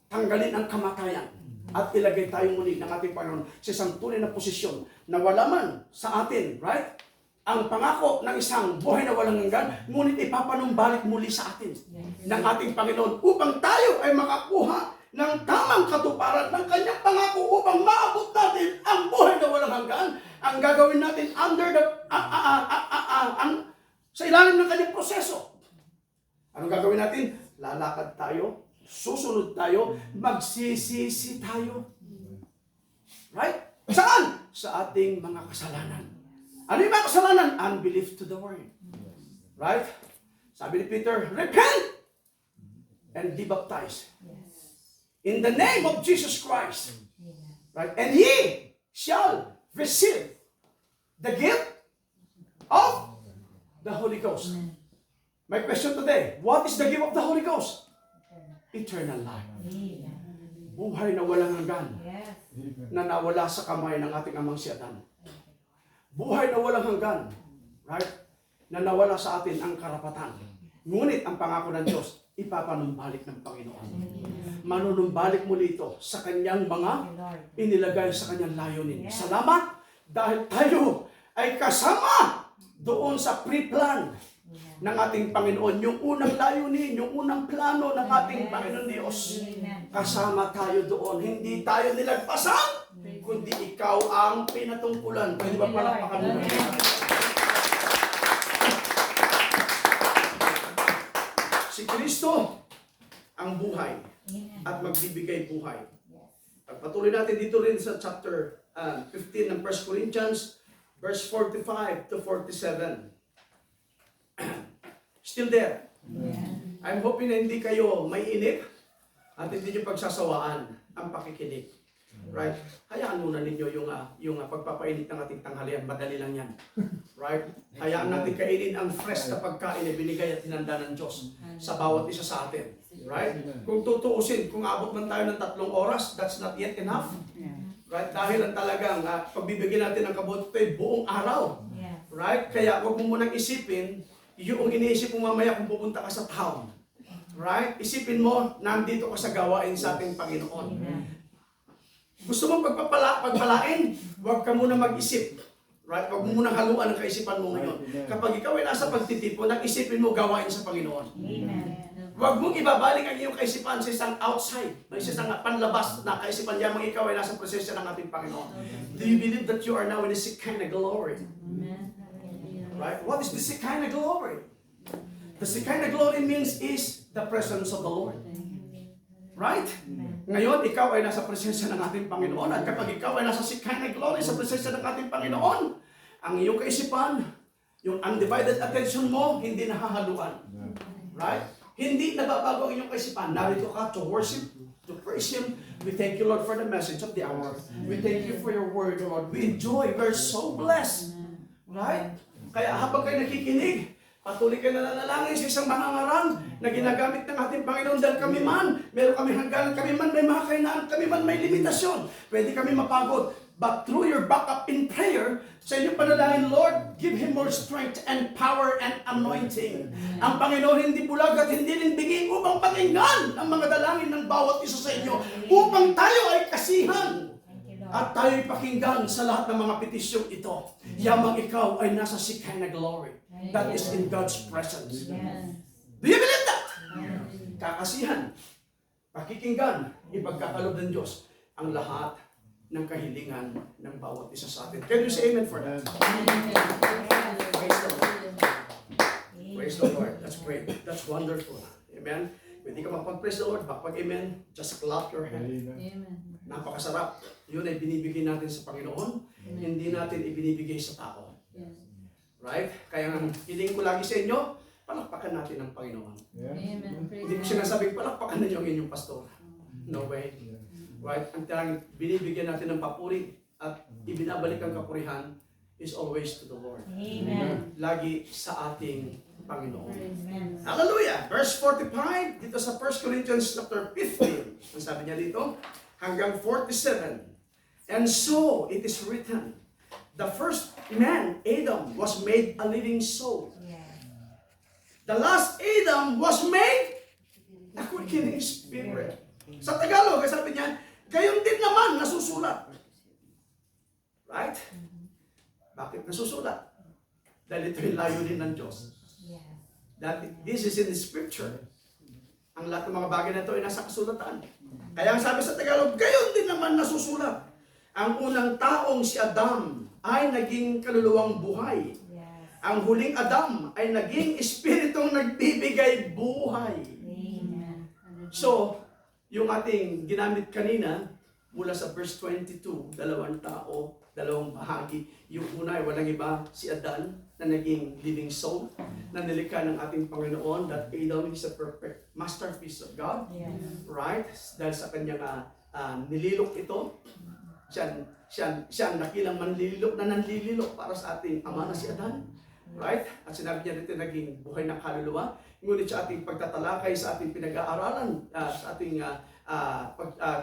tanggalin ang kamatayan at ilagay tayo muli ng ating Panginoon sa isang tunay na posisyon na wala man sa atin, right? Ang pangako ng isang buhay na walang hanggan, ngunit ipapanumbalik muli sa atin ng ating Panginoon upang tayo ay makakuha ng tamang katuparan ng kanyang pangako upang maabot natin ang buhay na walang hanggan. Ang gagawin natin under the sa ilalim ng kanyang proseso. Anong gagawin natin? Lalakad tayo, susunod tayo, magsisisi tayo. Right? Saan? Sa ating mga kasalanan. Ano yung mga kasalanan? Unbelief to the word. Right? Sabi ni Peter, repent and be baptized. In the name of Jesus Christ. Right? And ye shall receive the gift of the Holy Ghost. My question today, what is the gift of the Holy Ghost? Eternal life. Buhay na walang hanggan na nawala sa kamay ng ating amang si Adan. Buhay na walang hanggan, right? Na nawala sa atin ang karapatan. Ngunit ang pangako ng Diyos, ipapanumbalik ng Panginoon. Manunumbalik muli ito sa kanyang mga inilagay sa kanyang layunin. Salamat dahil tayo ay kasama doon sa pre-plan ng ating Panginoon. Yung unang layunin, yung unang plano ng ating Panginoon Diyos. Kasama tayo doon. Hindi tayo nilagpasan kundi ikaw ang pinatungkulan. Pwede ba palakpakan mo? Si Kristo ang buhay at magbibigay buhay. Pagpatuloy natin dito rin sa chapter 15 ng 1 Corinthians, verse 45 to 47. Still there. I'm hoping na hindi kayo may inip at hindi nyo pagsasawaan ang pakikinig. Right? Hayaan muna ninyo yung pagpapainit ng ating tanghalian. Madali lang yan. Right? Hayaan natin kainin ang fresh na pagkain na binigay at hinanda ng Diyos sa bawat isa sa atin. Right? Kung tutuusin, kung abot man tayo ng 3 oras, that's not yet enough. Right? Dahil ang talagang pagbibigyan natin ng kabuti ay buong araw. Right? Kaya huwag mo munang isipin yung iniisip mo mamaya kung pupunta ka sa town. Right? Isipin mo, nandito ka sa gawain sa ating Panginoon. Gusto mong pagpalain, huwag ka muna mag-isip. Right? Huwag mo munang haluan ang kaisipan mo ngayon. Kapag ikaw ay nasa pagtitipon, isipin mo gawain sa Panginoon. Huwag mong ibabalik ang iyong kaisipan sa isang outside, sa isang panlabas na kaisipan yamang ikaw ay nasa presensya ng ating Panginoon. Do you believe that you are now in a Shekinah glory? Right? What is the Shekinah glory? The Shekinah glory means is the presence of the Lord. Right? Ngayon, ikaw ay nasa presensya ng ating Panginoon. At kapag ikaw ay nasa Shekinah glory sa presensya ng ating Panginoon, ang iyong kaisipan, yung undivided attention mo, hindi nahahaluan. Right? Hindi nababago ang iyong kaisipan. Narito ka to worship, to praise Him. We thank you, Lord, for the message of the hour. We thank you for your word, Lord. We enjoy. We're so blessed. Right? Kaya habang kayo nakikinig, patuloy kayo nananalangin sa isang mangangaral na ginagamit ng ating Panginoon dahil kami man, meron kami hangganan, kami man may mga kainaan, kami man may limitasyon. Pwede kami mapagod. But through your backup in prayer, sa inyong panalangin, Lord, give Him more strength and power and anointing. Ang Panginoon hindi bulag at hindi rin biging upang pakinggan ang mga dalangin ng bawat isa sa inyo upang tayo ay kasihan. At tayo'y pakinggan sa lahat ng mga petisyong ito. Yamang ikaw ay nasa Shekinah glory. That is in God's presence. Do you believe that? Kakasihan, pakikinggan, ipagkakalob ng Diyos ang lahat ng kahilingan ng bawat isa sa atin. Can you say amen for that? Praise the Lord. Praise the Lord. That's great. That's wonderful. Amen. Kung hindi ka makapag-praise the Lord, makapag-amen, just clap your hand. Napakasarap. Yun ay binibigay natin sa Panginoon. Hindi natin ibinibigay sa tao. Right? Kaya ang hiling ko lagi sa inyo, palakpakan natin ang Panginoon. Hindi ko sinasabing palakpakan ninyo ang inyong pastor. No way. Right? Ang talagang binibigyan natin ng papuri at ibinabalik ang kapurihan is always to the Lord. Amen. Lagi sa ating Panginoon. Amen. Hallelujah! Verse 45, dito sa 1 Corinthians chapter 15. Ang sabi niya dito, hanggang 47. And so, it is written, the first man, Adam, was made a living soul. The last Adam was made a quickening spirit. Sa Tagalog, sabi niya, gayon din naman nasusulat. Right? Bakit nasusulat? Dahil ito yung layunin ng Diyos. That this is in the scripture. Ang lahat ng mga bagay na ito ay nasa kasulatan. Kaya ang sabi sa Tagalog, gayon din naman nasusulat. Ang unang taong si Adam ay naging kaluluwang buhay. Ang huling Adam ay naging espiritong nagbibigay buhay. So, yung ating ginamit kanina, mula sa verse 22, dalawang tao, dalawang bahagi. Yung una ay walang iba, si Adan, na naging living soul, na nilikha ng ating Panginoon, that Adam is a perfect masterpiece of God. Right? Dahil sa kanyang nililok ito, siya ang nakilang manlilok na nanlililok para sa ating ama na si Adan. Right? At sinabi niya dito naging buhay na kaluluwa. Ngunit sa ating pagtatalakay, sa ating pinag-aaralan, sa ating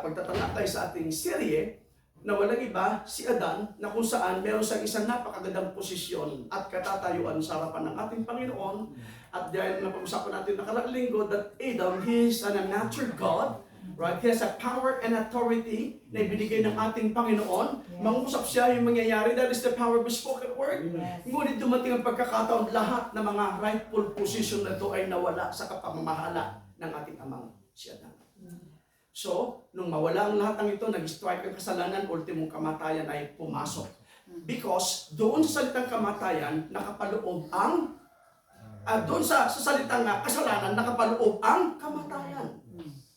pagtatalakay sa ating serye, na walang iba, si Adan, na kung saan meron siyang isang napakagandang posisyon at katatayuan sa harapan ng ating Panginoon. At dahil napag-usapan natin nakaraang linggo that Adam, he is an unnatural God, right? He has a power and authority na ibinigay ng ating Panginoon. Mangusap siya yung mangyayari, that is the power of the spoken word. Ngunit dumating ang pagkakataon, lahat ng mga rightful position na ito ay nawala sa kapamamahala ng ating amang si Adan. So, nung mawala ang lahat ng ito, nag-strike ang kasalanan, ultimong kamatayan ay pumasok. Because doon sa salitang kamatayan, nakapaloob ang doon sa salitang kasalanan, nakapaloob ang kamatayan.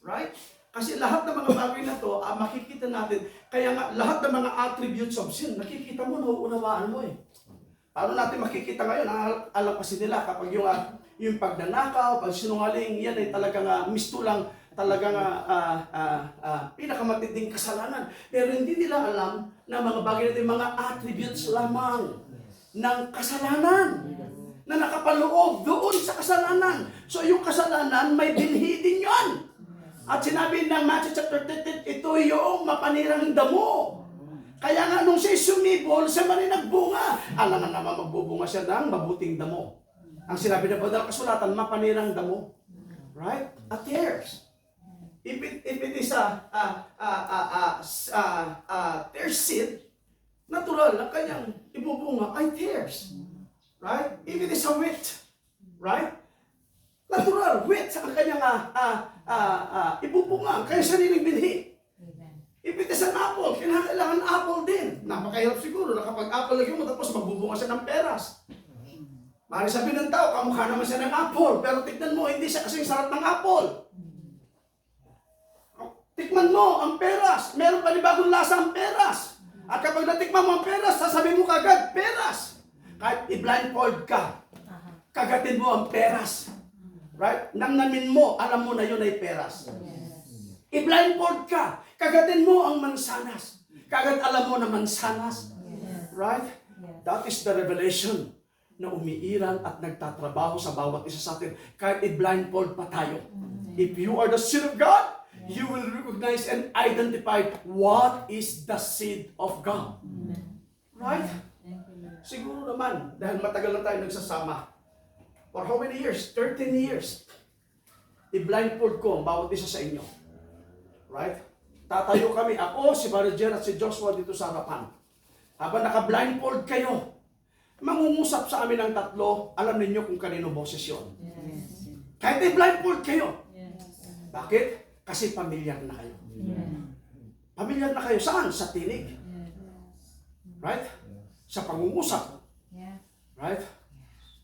Right? Kasi lahat ng mga bagay na to, makikita natin, kaya nga lahat ng mga attributes of sin, nakikita mo, nauunawaan mo eh. Paano natin makikita ngayon, alam kasi nila kapag yung pagnanakaw, pagsinungaling, yan ay talagang mistulang, talagang pinakamatinding kasalanan. Pero hindi nila alam na mga bagay natin, mga attributes lamang ng kasalanan na nakapaloob doon sa kasalanan. So yung kasalanan, may binhi din yun. At sinabi ng Matthew chapter 13, ito yung mapanirang damo. Kaya nga nung siya sumibol, siya man ay nagbunga. Alam na naman magbubunga siya ng mabuting damo. Ang sinabi ng Banal Kasulatan, mapanirang damo. Right? A tares. If it is tares seed, natural na kanyang ibubunga ay tares. Right? If it is a wheat, right? Natural, wheat ang kanyang ibubunga, ang kanyang sariling binhi. If it is an apple, kailangan apple din. Napakahirap siguro na kapag apple lagi mo, tapos magbubunga siya ng peras. Maaaring sabihin ng tao, kamukha naman siya ng apple, pero tignan mo, hindi siya kasing sarap ng apple. Tikman mo ang peras, meron panibagong lasa ang peras. At kapag natikman mo ang peras, sasabihin mo kagad, peras. Kahit i-blindfold ka, kagatin mo ang peras. Right? Namnamin mo, alam mo na yun ay peras. I-blindfold ka, kagatin mo ang mansanas. Kagad alam mo na mansanas. Right? That is the revelation na umiiral at nagtatrabaho sa bawat isa sa atin. Kahit i-blindfold pa tayo. If you are the seed of God, you will recognize and identify what is the seed of God. Right? Siguro naman, dahil matagal na tayo nagsasama. For how many years? 13 years. I-blindfold ko ang bawat isa sa inyo. Right? Tatayo kami, ako, si Barrier at si Joshua dito sa harapan. Habang naka-blindfold kayo, mangungusap sa amin ang tatlo, alam ninyo kung kanino boses yun. Yes. Kahit i-blindfold kayo. Yes. Bakit? Kasi pamilyar na kayo. Yes. Pamilyar na kayo. Saan? Sa tinig. Yes. Right? Sa pangungusap. Yes. Right?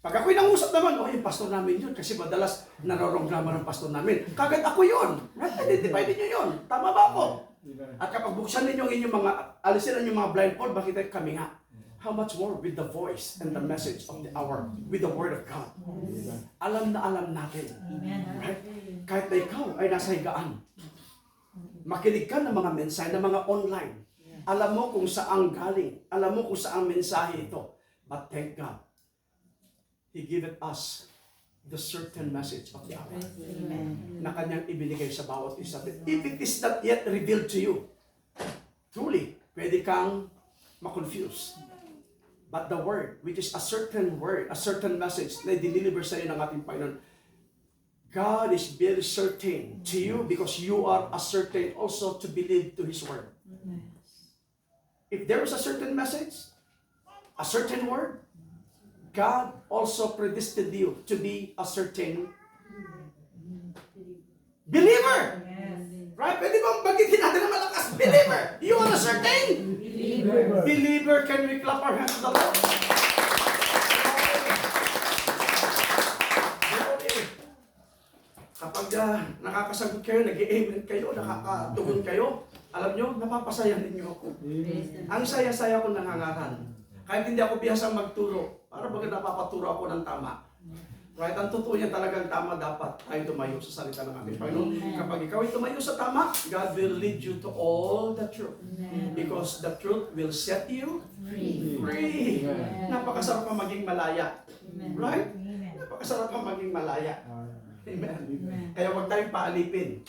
Pag ako'y nangusap naman, yung pastor namin yun. Kasi madalas naroronglaman ng pastor namin. Kagad ako yun. Right? Identify ninyo yun. Tama ba ako? At kapag buksan ninyo ang inyong mga, alisin ang inyong mga blindfold, bakit kami nga? How much more with the voice and the message of the hour, with the word of God. Alam na alam natin. Right? Kahit na ikaw ay nasa higaan, makinig ka ng mga mensahe, ng mga online. Alam mo kung saan galing. Alam mo kung saan mensahe ito. But thank God, He gave us the certain message of the hour na kanyang ibinigay sa bawat isa. If it is not yet revealed to you, truly, pwede kang ma-confuse. But the word, which is a certain word, a certain message na i-deliver sa iyo ng ating Panginoon, God is very certain to you because you are a certain also to believe to His word. If there is a certain message, a certain word, God also predestined you to be a certain believer. Right? Pwede bang bagitin natin na malakas? Believer! You are a certain believer. Believer, can we clap our hands to the Lord? Kapag nakakasagot kayo, nag-i-amen kayo, nakakatugon kayo, alam nyo, napapasaya ninyo ako. Ang saya-saya ko nangangaral. Kahit hindi ako bihasang magturo, para baga napapaturo ako ng tama. Right? Ang totoo niya talagang tama, dapat tayo tumayo sa salita ng ating Panginoon. Kapag ikaw ay tumayo sa tama, God will lead you to all the truth. Because the truth will set you free. Napakasarap ang maging malaya. Right? Napakasarap ang maging malaya. Amen. Kaya huwag tayong paalipin.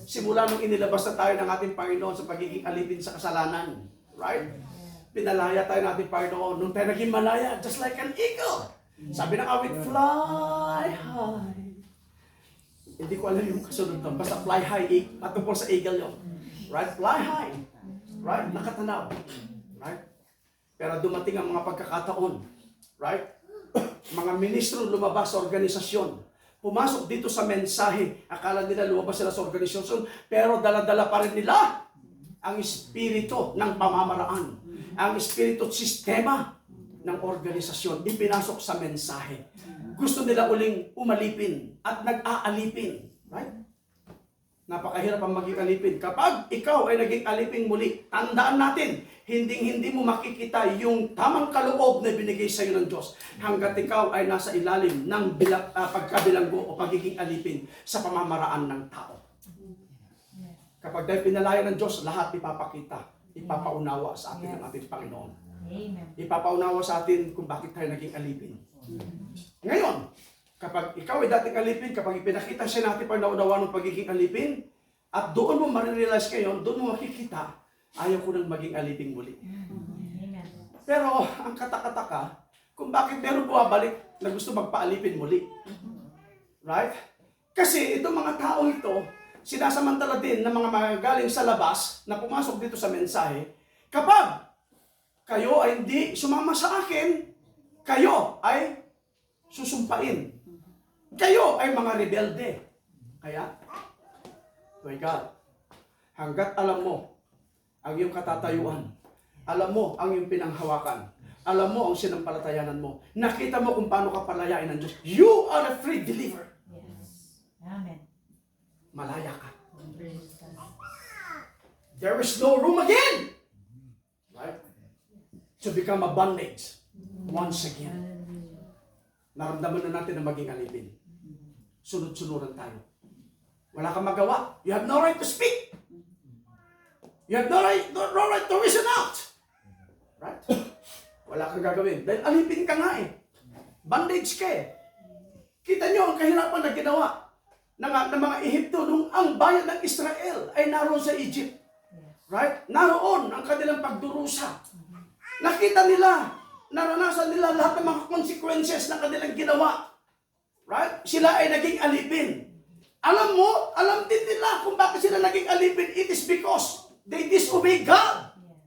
Simula nung inilabas na tayo ng ating Panginoon sa pagiging alipin sa kasalanan. Right? Pinalaya tayo ng ating Panginoon. Nung tayo naging malaya, just like an eagle. Sabi ng awit, fly high. Hindi ko alam yung kasunod doon. Basta fly high, matungkol sa eagle yun. Right? Fly high. Right? Nakatanaw. Right? Pero dumating ang mga pagkakataon. Right? Mga ministro lumabas sa organisasyon. pumasok dito sa mensahe. Akala nila lumabas sila sa organisasyon, pero dala-dala pa rin nila ang espiritu ng pamamaraan, ang espiritu at sistema ng organisasyon, ipinasok sa mensahe. Gusto nila uling umalipin at nag-aalipin. Right? Napakahirap ang maging alipin. Kapag ikaw ay naging alipin muli, tandaan natin, hindi mo makikita yung tamang kaloob na binigay sa iyo ng Diyos hanggat ikaw ay nasa ilalim ng pagkabilanggo o pagiging alipin sa pamamaraan ng tao. Kapag dahil pinalaya ng Diyos, lahat ipapakita, ipapaunawa sa atin ng ating Panginoon. Amen. Ipapaunawa sa atin kung bakit tayo naging alipin. Ngayon, kapag ikaw ay dating alipin, kapag ipinakita siya natin pag naunawa ng pagiging alipin, at doon mo marirealize kayo, doon mo makikita, ayaw ko nang maging alipin muli. Amen. Pero ang katakataka, kung bakit meron bumabalik na gusto magpaalipin muli. Right? Kasi itong mga taong ito, sinasamantala din ng mga magagaling sa labas na pumasok dito sa mensahe, kapag kayo ay hindi sumama sa akin, kayo ay susumpain. Kayo ay mga rebelde. Kaya, my God, hanggat alam mo ang iyong katatayuan, alam mo ang iyong pinanghawakan, alam mo ang sinampalatayanan mo, nakita mo kung paano ka palayain ng Diyos, you are a free believer. Yes. Amen. Malaya ka. Praise God. There is no room again, right, to become a bondage once again. Hallelujah. Naramdaman na natin na maging alipin. Sunod-sunuran tayo. Wala kang magawa. You have no right to speak. You have no right to reason out. Right? Wala kang gagawin. Dahil alipin ka nga eh. Bandage ka eh. Kita nyo ang kahirapan na ginawa ng mga Ehipto nung ang bayan ng Israel ay naroon sa Egypt. Right? Naroon ang kanilang pagdurusa. Nakita nila, naranasan nila lahat ng mga consequences na kanilang ginawa. Right? Sila ay naging alipin. Alam mo, alam din nila kung bakit sila naging alipin. It is because they disobey God. Yes.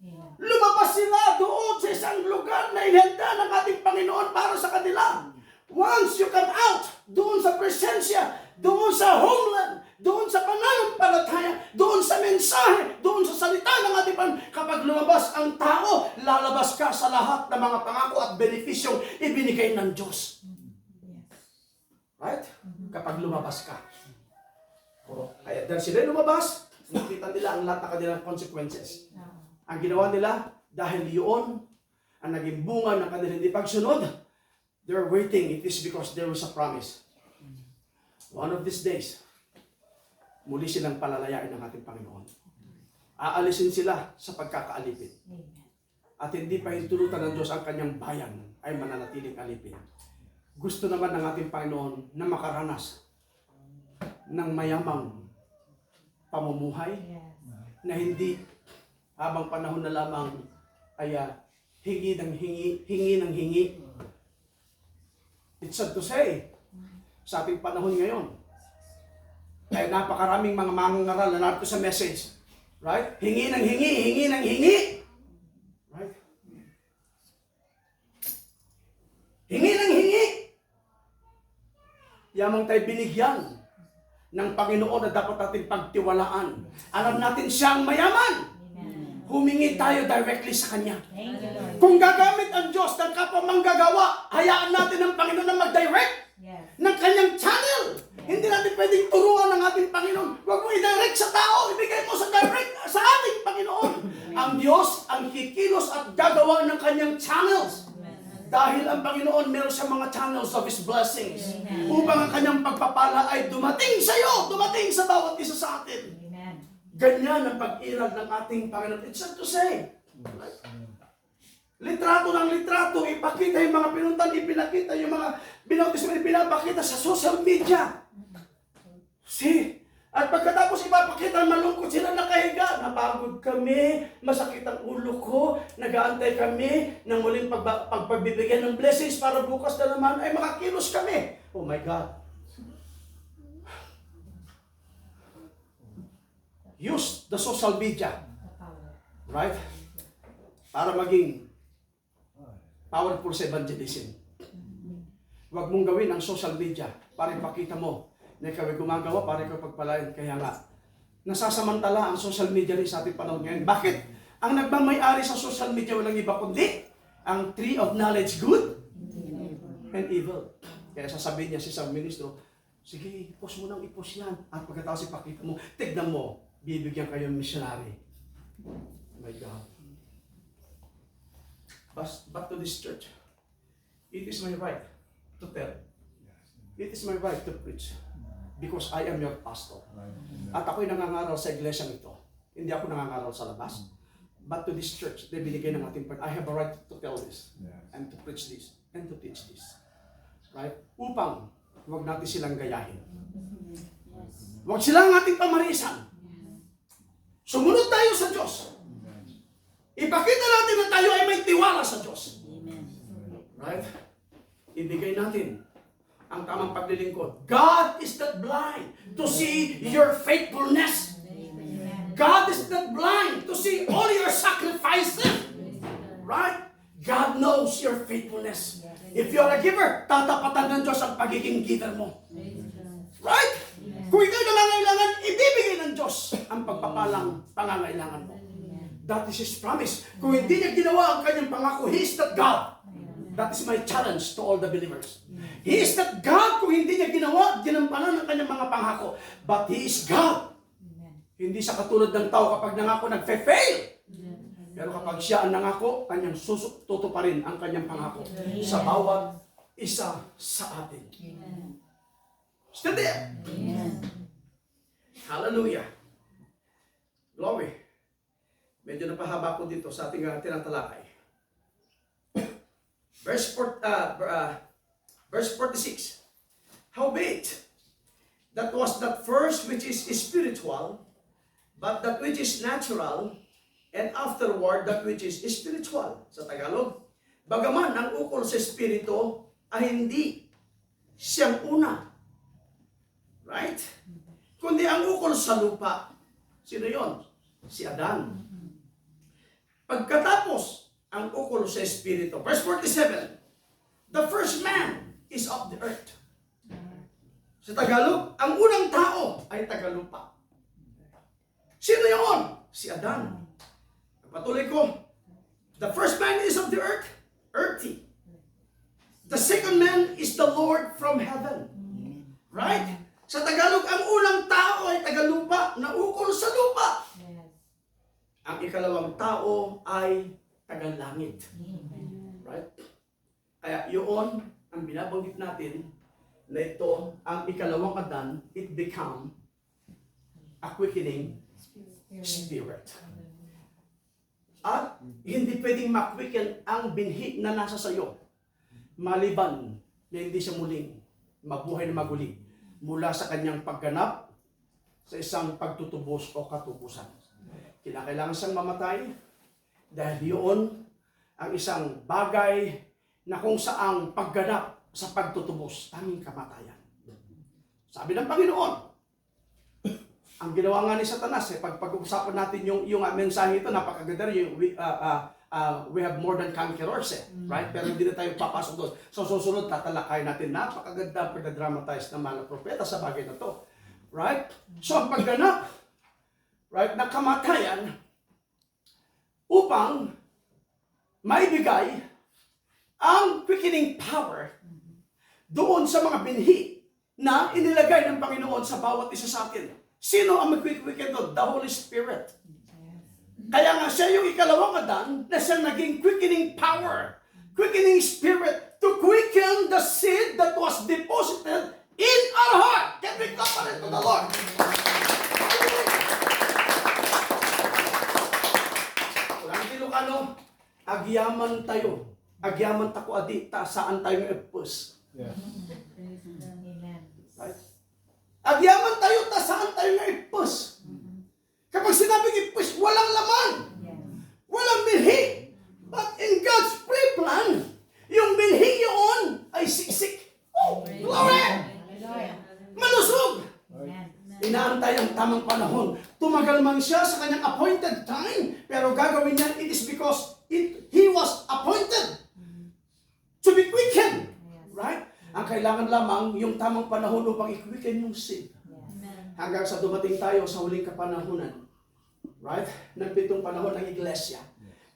Amen. Lumabas sila doon sa isang lugar na inihanda ng ating Panginoon para sa kanila. Once you come out, doon sa presensya, doon sa homeland, doon sa pananampalataya, doon sa mensahe, doon sa salita ng ating Panginoon, kapag lumabas ang tao, lalabas ka sa lahat ng mga pangako at benepisyong ibinigay ng Diyos. Yes. Right? Kapag lumabas ka. Kaya dahil sila lumabas, nakita nila ang lahat ng kanilang consequences. Ang ginawa nila, dahil yun, ang naging bunga ng kanilang hindi pagsunod, they're waiting. It is because there was a promise. One of these days, muli silang palalayain ng ating Panginoon. Aalisin sila sa pagkakaalipin. Amen. At hindi pa hintulutan ng Diyos ang kanyang bayan ay mananatiling alipin. Gusto naman ng ating Panginoon na makaranas ng mayamang pamumuhay Yes. na hindi habang panahon na lamang ay hingi ng hingi. It's sad to say, sa ating panahon ngayon, ay napakaraming mga mangangaral na narito sa message. Right? Hingi ng hingi. Right? Hingi ng hingi. Yamang tayo binigyan ng Panginoon na dapat natin pagtiwalaan. Alam natin siyang mayaman. Amen. Humingi tayo directly sa Kanya. Thank you, Lord. Kung gagamit ang Diyos ng kapwa manggagawa, hayaan natin ang Panginoon na mag-direct Yes. ng kanyang channel. Hindi natin pwedeng turuan ng ating Panginoon. Huwag mo i-direct sa tao, ibigay mo sa ating Panginoon. Ang Diyos ang kikilos at gagawa ng kanyang channels. Dahil ang Panginoon meron sa mga channels of His blessings. Amen. Upang ang kanyang pagpapala ay dumating sa iyo, dumating sa bawat isa sa atin. Amen. Ganyan ang pag-iral ng ating Panginoon. It's sad to say. Litrato ng litrato, ipakita yung mga pinuntan, ipinakita yung mga binautismo, ipinapakita sa social media. See? At pagkatapos ipapakita, malungkot sila nakahiga. Napagod kami, masakit ang ulo ko, nag-aantay kami ng muling pagbibigyan ng blessings para bukas na naman ay makakilos kami. Oh my God. Use the social media, The power. right? Para maging powerful sa evangelism. Huwag mong gawin ang social media para ipakita mo na ikaw ay gumagawa para ikaw pagpalain. Kaya nga, nasasamantala ang social media rin sa ating panahon ngayon. Bakit? Ang nagmamayari sa social media walang iba kundi ang tree of knowledge, good and evil. Kaya sasabihin niya si isang ministro, sige, i-post mo nang i-post yan. At pagkatapos ipakita mo, tignan mo, bibigyan kayo ng missionary. Oh my God. Back to this church. It is my right to tell. It is my right to preach. Because I am your pastor. At ako'y nangangaral sa iglesia ito. Hindi ako nangangaral sa labas. But to this church, they binigay ng ating part. I have a right to tell this. And to preach this. And to teach this. Right? Upang huwag natin silang gayahin. Huwag silang ating pamarisan. Sumunod tayo sa Diyos. Ipakita natin na tayo ay may tiwala sa Diyos. Right? Ibigay natin ang tamang paglilingkod. God is not blind to see your faithfulness. God is not blind to see all your sacrifices. Right? God knows your faithfulness. If you are a giver, tatapatan ng Diyos ang pagiging giver mo. Right? Kung ikaw nangangailangan, ibibigay ng Diyos ang pagpapalang pangangailangan mo. That is His promise. Kung hindi niya ginawa ang kanyang pangako, He is not God. That is my challenge to all the believers. He is not God kung hindi niya ginawa, ginampanan ang kanyang mga pangako. But He is God. Hindi sa katulad ng tao kapag nangako nagfe-fail. Pero kapag siya ang nangako, kanyang tutuparin ang kanyang pangako sa bawat isa sa atin. Still there? Hallelujah. Glory. Medyo napahaba ko dito sa ating tinatalakay. Verse 46. Howbeit, that was not first which is spiritual, but that which is natural, and afterward that which is spiritual. Sa Tagalog, bagaman ang ukol sa espiritu ay hindi siyang una. Right? Kundi ang ukol sa lupa. Sino yon? Si Adan. Pagkatapos, ang ukol sa espiritu. Verse 47, the first man is of the earth. Sa Tagalog, ang unang tao ay tagalupa. Sino yun? Si Adan. Patuloy ko, the first man is of the earth, earthy. The second man is the Lord from heaven. Right? Sa Tagalog, ang unang tao ay tagalupa na ukol sa lupa. Ang ikalawang tao ay tagalangit. Right? Kaya yun ang binabanggit natin na ito ang ikalawang Adan, it become a quickening spirit. At hindi pwedeng ma-quicken ang binhi na nasa sayo maliban na hindi siya muling mabuhay na maguli mula sa kanyang pagganap sa isang pagtutubos o katubusan. Kinakailangan siyang mamatay dahil yun ang isang bagay na kung saang pagganap sa pagtutubos, tanging kamatayan. Sabi ng Panginoon, ang ginawa nga ni Satanas, pag-uusapan natin yung mensahe ito, napakaganda rin, we have more than conquerors, right? Pero hindi na tayo papasok doon. So susunod, tatalakay natin, napakaganda pagdadramatize ng mga propeta sa bagay na to. Right? So ang pagganap, right, na kamatayan, upang maibigay ang quickening power doon sa mga binhi na inilagay ng Panginoon sa bawat isa sa atin. Sino ang mag-quicken doon? The Holy Spirit. Kaya nga siya yung ikalawang Adan na siya naging quickening power, quickening spirit to quicken the seed that was deposited in our heart. Can we clap it to the Lord? Walang Ilocano, agyaman tayo. Agyaman tako adi, saan tayo epus. Right? Agyaman tayo, saan tayo epus. Kapag sinabing ipus, walang laman. Walang binhi. But in God's pre-plan, yung binhi yun ay siksik. Oh, glory! Malusog! Inaantay ang tamang panahon. Tumagal man siya sa kanyang appointed time, pero gagawin niya, it is because he was appointed to be quickened. Right? Ang kailangan lamang yung tamang panahon upang i-quicken yung seed. Amen. Hanggang sa dumating tayo sa huling kapanahunan. Right? Ng 7 panahon ng iglesia.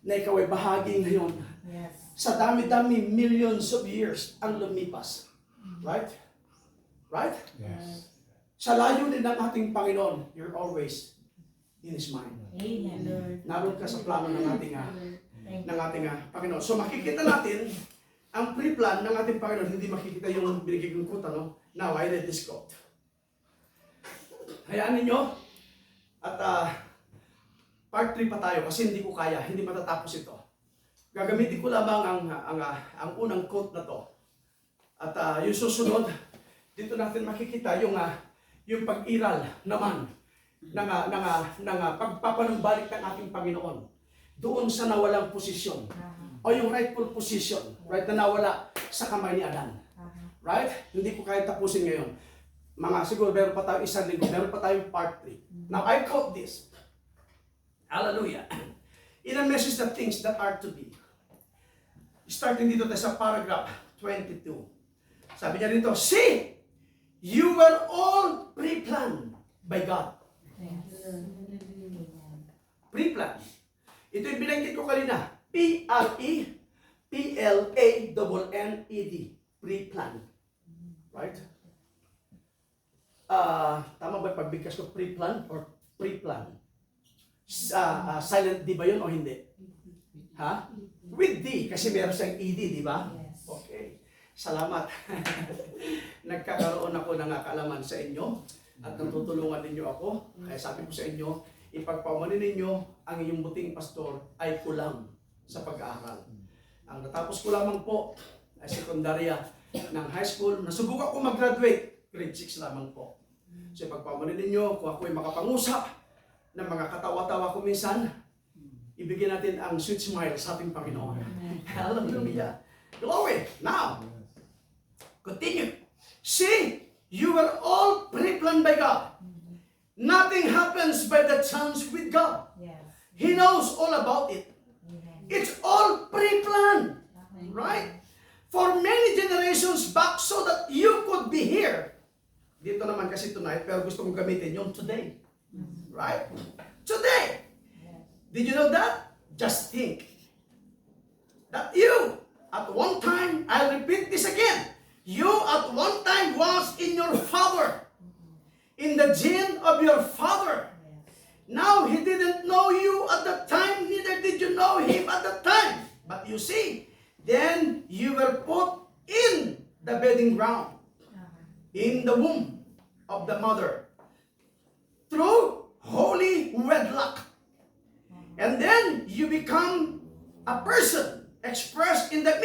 Na ikaw ay bahagi ngayon. Yes. Sa dami-dami, millions of years ang lumipas. Right? Right? Yes. Sa layunin ng ating Panginoon, you're always in His mind. Amen, Lord. Naroon ka sa plano ng ating Thank Panginoon. So makikita natin ang pre-plan ng ating Panginoon, hindi makikita yung binigay kong quote, ano? Now, I let this go. Hayaan ninyo. At part 3 pa tayo kasi hindi ko kaya, hindi matatapos ito. Gagamitin ko lamang ang unang quote na to. At yung susunod, dito natin makikita yung pag-iral naman ng pagpapanumbalik ng ating Panginoon doon sa nawalang posisyon o yung rightful position, right, na nawala sa kamay ni Adan. Right? Hindi ko kaya tapusin ngayon. Siguro meron pa tayong isang linggo, meron pa tayong part 3. Now, I quote this. Hallelujah. In a message of things that are to be. Starting dito tayo sa paragraph 22. Sabi niya dito, see, you were all pre-planned by God. Pre-planned. Ito yung binanggit ko kanina. P-R-E-P-L-A-N-N-E-D. Pre-planned. Right? Tama ba pagbigkas ko? Pre-planned or pre-planned? Silent D ba yun o hindi? Ha? With D, kasi meron siyang ED, di ba? Yes. Okay. Salamat. Nagkakaroon ako ng kaalaman sa inyo at natutulungan ninyo ako. Kaya sabi ko sa inyo, ipagpamanin ninyo ang inyong buting pastor ay kulang sa pag-aaral. Ang natapos ko lamang po ay sekundarya ng high school. Nasubukan ko mag-graduate. Grade 6 lamang po. So ipagpamanin ninyo kung ako ay makapangusap ng mga katawa-tawa ko minsan, ibigyan natin ang sweet smile sa ating Panginoon. Hallelujah. Glory. Now, continue. See, you were all pre-planned by God. Nothing happens by the chance with God. Yes. He knows all about it. Amen. It's all pre-planned, right? For many generations back so that you could be here. Dito naman kasi tonight, pero gusto kong gamitin yung today. Right? Today. Yes. Did you know that? Just think. That you, at one time, I'll repeat this again. You at one time was in your father. In the gene of your father. Yes. Now, he didn't know you at that time, neither did you know him at that time. But you see, then you were put in the bedding ground, in the womb of the mother, through holy wedlock. And then you become a person expressed in the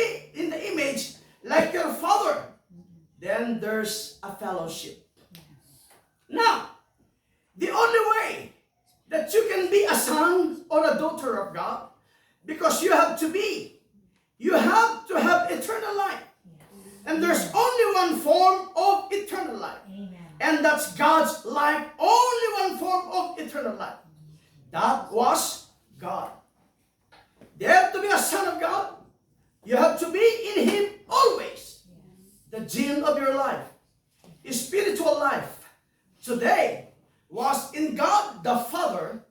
image like your father. Then there's a fellowship. Now, the only way that you can be a son or a daughter of God, because you have to have eternal life. And there's only one form of eternal life. Amen. And that's God's life, only one form of eternal life. That was God. There to be a son of God, you have to be in Him always. The gene of your life, spiritual life, today was in God the Father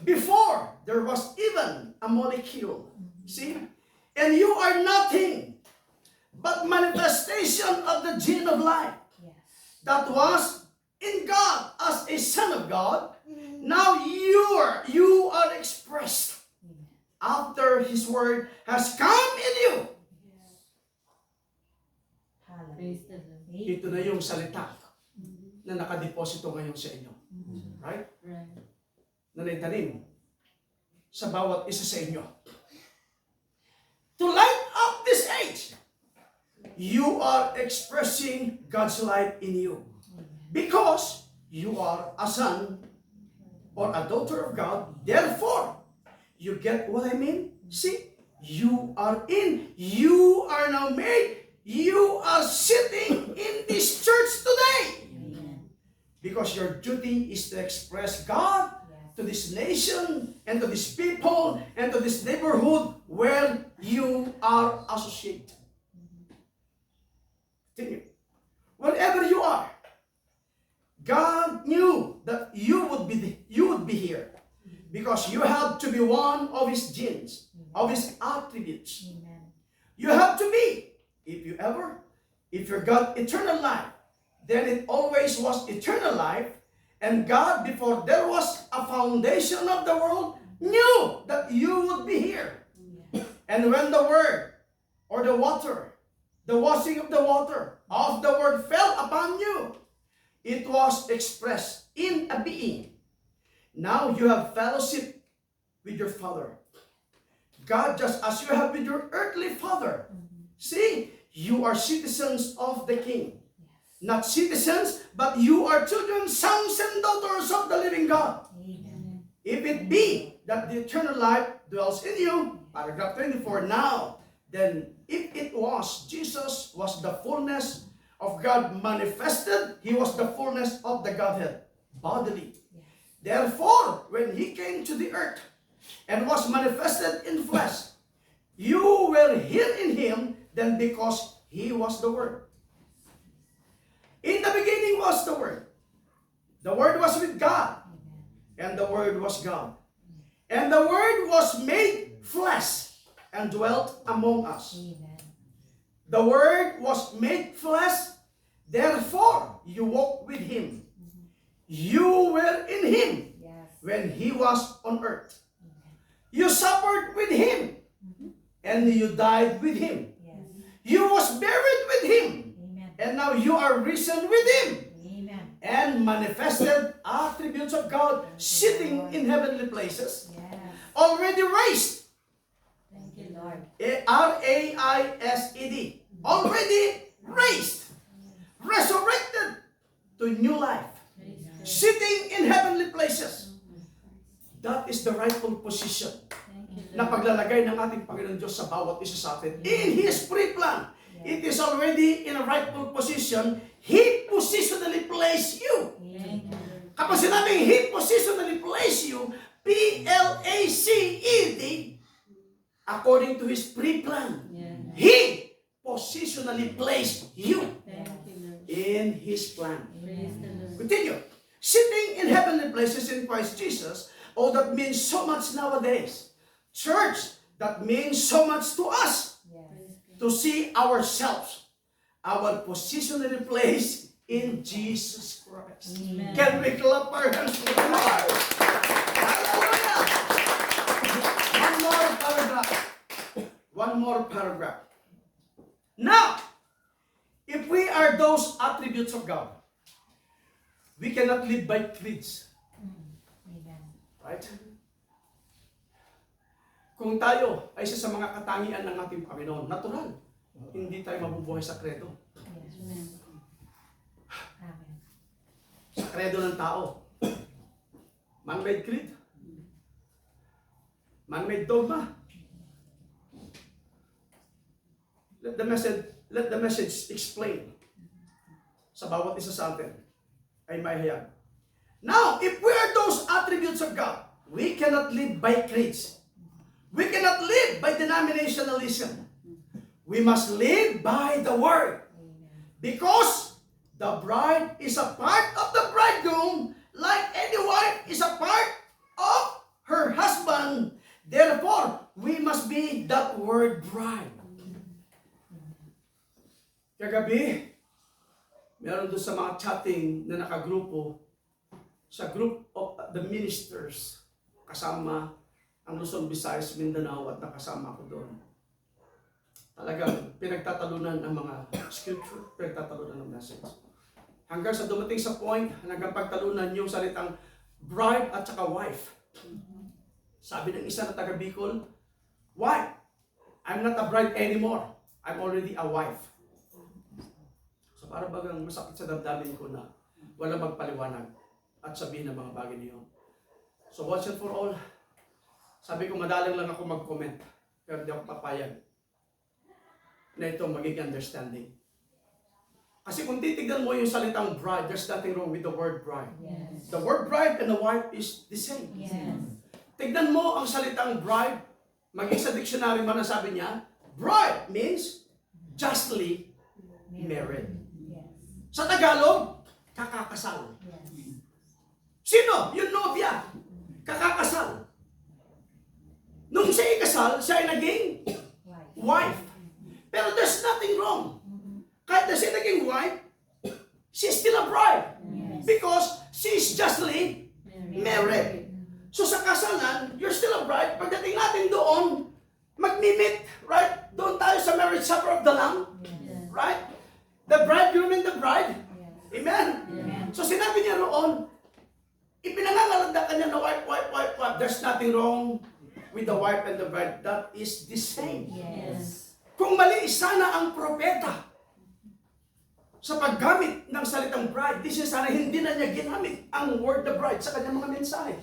before there was even a molecule. See? And you are nothing but manifestation of the gene of life Yes. that was in God as a son of God. Now you are expressed after His word has come in you. Hallelujah. Ito na yung salita na nakadeposito ngayon sa inyo. Right? Right. Na naitanim sa bawat isa sa inyo. To light up this age, you are expressing God's light in you. Because you are a son or a daughter of God. Therefore, you get what I mean? See, you are now made. You are sitting in this church today. Amen. Because your duty is to express God Yes. to this nation and to these people and to this neighborhood where you are associated. Continue. wherever you are, God knew that you would be here because you have to be one of His genes, of His attributes. Amen. You have to be. If you got eternal life, then it always was eternal life. And God, before there was a foundation of the world, knew that you would be here. Yes. And when the word or the water, the washing of the water of the word fell upon you, it was expressed in a being. Now you have fellowship with your Father. God, just as you have with your earthly father. See, you are citizens of the King. Not citizens, but you are children, sons and daughters of the living God. Amen. If it be that the eternal life dwells in you, paragraph 24, now, then if it was, Jesus was the fullness of God manifested, He was the fullness of the Godhead, bodily. Therefore, when He came to the earth and was manifested in flesh, you were hid in Him, then because He was the Word. In the beginning was the Word. The Word was with God, and the Word was God. And the Word was made flesh and dwelt among us. Amen. The Word was made flesh, therefore you walked with Him. You were in Him Yes. when He was on earth. You suffered with Him, and you died with Him. Yes. You was buried with Him, Amen. and now you are risen with Him, Amen. and manifested attributes of God sitting in heavenly places, Yes. already raised, Thank you, Lord. R-A-I-S-E-D, already raised, resurrected to new life, Praise God. sitting in heavenly places. That is the rightful position Thank you, na Lord. paglalagay ng ating Panginoon Diyos sa bawat isa sa atin. In His pre-plan, it is already in a rightful position. He positionally placed you. Thank you, Lord. Kapag sinabing He positionally placed you, P-L-A-C-E-D, according to His pre-plan, Yeah. He positionally placed you Thank you, Lord. in His plan. Praise the Lord. Continue. Sitting in heavenly places in Christ Jesus. Oh, that means so much nowadays. Church, that means so much to us Yes. to see ourselves, our positionally placed in Jesus Christ. Amen. Can we clap our hands to the Lord? Hallelujah! One more paragraph. One more paragraph. Now, if we are those attributes of God, we cannot live by creeds. Amen. Right? Kung tayo ay isa sa mga katangian ng ating Panginoon, natural, hindi tayo mabubuhay sa kredo. Yes. Amen. Sa kredo ng tao. Man-made creed. Man-made dogma. Let the message explain sa bawat isa sa atin ay maihayag. Now, if we are those attributes of God, we cannot live by creeds. We cannot live by denominationalism. We must live by the Word. Amen. Because the bride is a part of the bridegroom, like any wife is a part of her husband. Therefore, we must be that word bride. Kagabi, meron doon sa mga chatting na nakagrupo, sa group of the ministers, kasama ang Luzon, Visayas, Mindanao at nakasama ko doon. Talagang pinagtatalunan ng mga scripture, pinagtatalunan ng message. Hanggang sa dumating sa point, hanggang pagtalunan yung salitang bride at saka wife. Sabi ng isa na taga Bicol, why? I'm not a bride anymore. I'm already a wife. So para bagang masakit sa damdamin ko na wala magpaliwanag at sabihin ng mga bagay niyo. So once and for all, sabi ko madalang lang ako mag-comment, pero di ako papayag na ito magiging understanding. Kasi kung titignan mo yung salitang bride, there's nothing wrong with the word bride. Yes. The word bride and the wife is the same. Yes. Tignan mo ang salitang bride, maging sa dictionary man na sabi niya, bride means justly married. Yes. Sa Tagalog, kakakasal. Yes. Sino? Yung nobya. Kakakasal. Nung siya ikasal, siya ay naging Wife. wife. Pero there's nothing wrong. Kahit na siya naging wife, she's still a bride. Yes. Because she's justly married. So sa kasalan, you're still a bride. Pagdating natin doon, magmimit, right? Doon tayo sa marriage supper of the Lamb, Yes. right? The bridegroom and the bride. Yes. Amen? Amen. So sinabi niya roon, ipinangangalanda kanya na wife. There's nothing wrong with the wife and the bride. That is the same. Yes. Kung mali sana ang propeta sa paggamit ng salitang bride, di siya sana hindi na niya ginamit ang word the bride sa kanyang mga mensahe.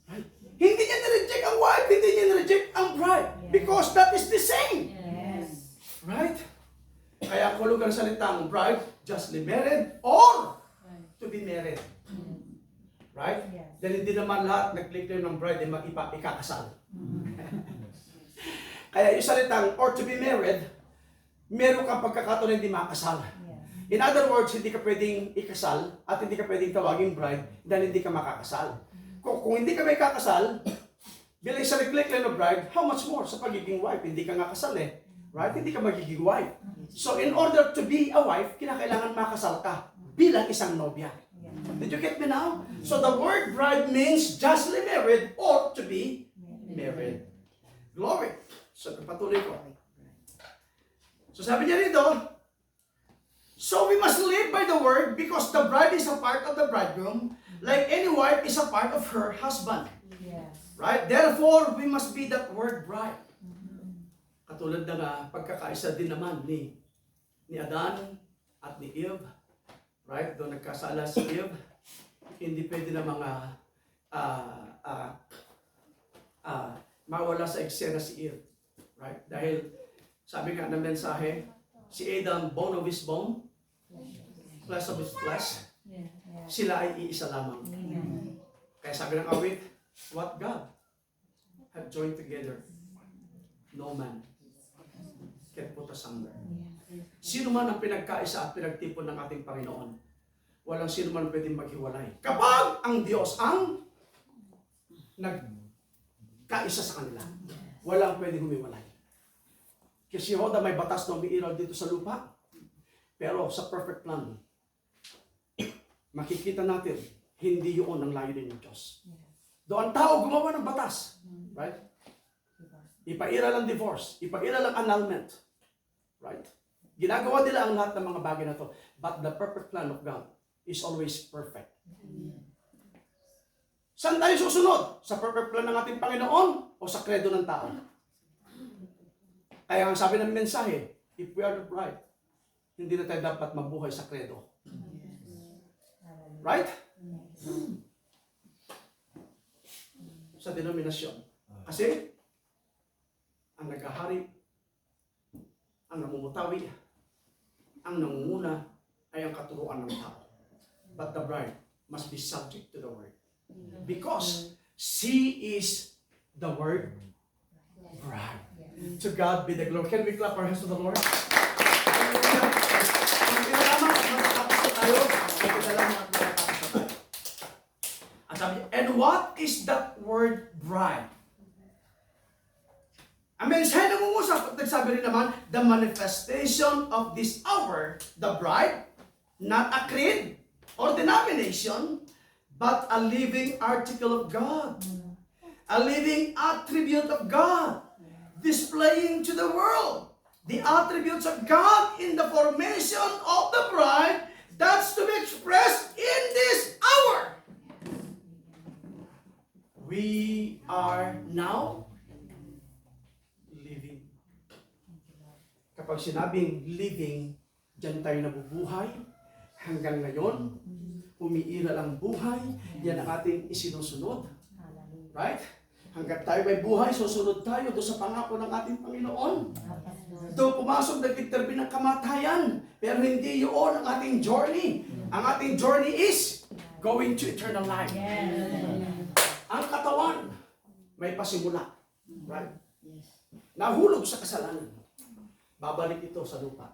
Right? Hindi niya nireject ang wife, hindi niya nireject ang bride. Because that is the same. Yes. Right? Kaya kulog ang salitang bride, justly married or to be married. Right? Yes. Dahil hindi naman lahat nag-declare ng bride ay ikakasal. Kaya yung salitang or to be married, meron kang pagkakataon na hindi makasal. In other words, hindi ka pwedeng ikasal at hindi ka pwedeng tawaging bride dahil hindi ka makakasal. Kung hindi ka may kakasal, bilang sa declare ng bride, how much more sa pagiging wife? Hindi ka nga kasal eh. Right? Hindi ka magiging wife. So in order to be a wife, kinakailangan makasal ka bilang isang nobya. Did you get me now? So the word bride means justly married or to be married. Glory. So patuloy ko. So sabi niya rito, so we must live by the word because the bride is a part of the bridegroom, like any wife is a part of her husband. Yes. Right? Therefore, we must be that word bride. Katulad ng pagkakaisa din naman ni Adan at ni Eve. Right? Doon nagkasala si Eve. Hindi pwede na mga mawala sa eksena si Eve. Right? Dahil sabi nga ng mensahe, si Adam, bone of his bone, flesh of his flesh, Yes. sila ay iisa lamang. Amen. Kaya sabi ng awit, what God have joined together, no man can put asunder. Sino man ang pinagkaisa at pinagtipon ng ating Panginoon, walang sino man pwedeng maghiwalay. Kapag ang Diyos ang nagkaisa sa kanila, walang pwedeng humiwalay. Kasi Yehoda may batas na umiiral dito sa lupa, pero sa perfect plan, makikita natin, hindi yun ang layunin ng Diyos. Doon ang tao gumawa ng batas. Right? Ipairal ang divorce. Ipairal ang annulment. Right? Ginagawa nila ang lahat ng mga bagay na to. But the perfect plan of God is always perfect. Saan tayo susunod? Sa perfect plan ng ating Panginoon o sa kredo ng tao? Kaya ang sabi ng mensahe, if we are the bride, hindi na tayo dapat mabuhay sa kredo. Right? Sa denominasyon. Kasi, ang naghahari, ang namumutawi, ang nangunguna, ay ang katuruan ng tao. But the bride must be subject to the word. Because she is the word bride. To God be the glory. Can we clap our hands to the Lord? Hallelujah. Ang pinalaman at matatapos na tayo, ang pinalaman at matatapos na tayo. At sabi, and what is that word bride? Ang mensahe na mungusap, nagsabi rin naman, the manifestation of this hour, the bride, not a creed or denomination, but a living article of God. A living attribute of God. Displaying to the world the attributes of God in the formation of the bride that's to be expressed in this hour. We are now living. Kapag sinabing living, dyan tayo nabubuhay. Hanggang ngayon, umiiral ang buhay. Yan ang ating isinusunod. Right? Hanggat tayo may buhay, susunod tayo doon sa pangako ng ating Panginoon. Doon pumasok nag-intervene ng kamatayan. Pero hindi yun ang ating journey. Ang ating journey is going to eternal life. Ang katawan, may pasimula. Right? Nahulog sa kasalanan. Babalik ito sa lupa.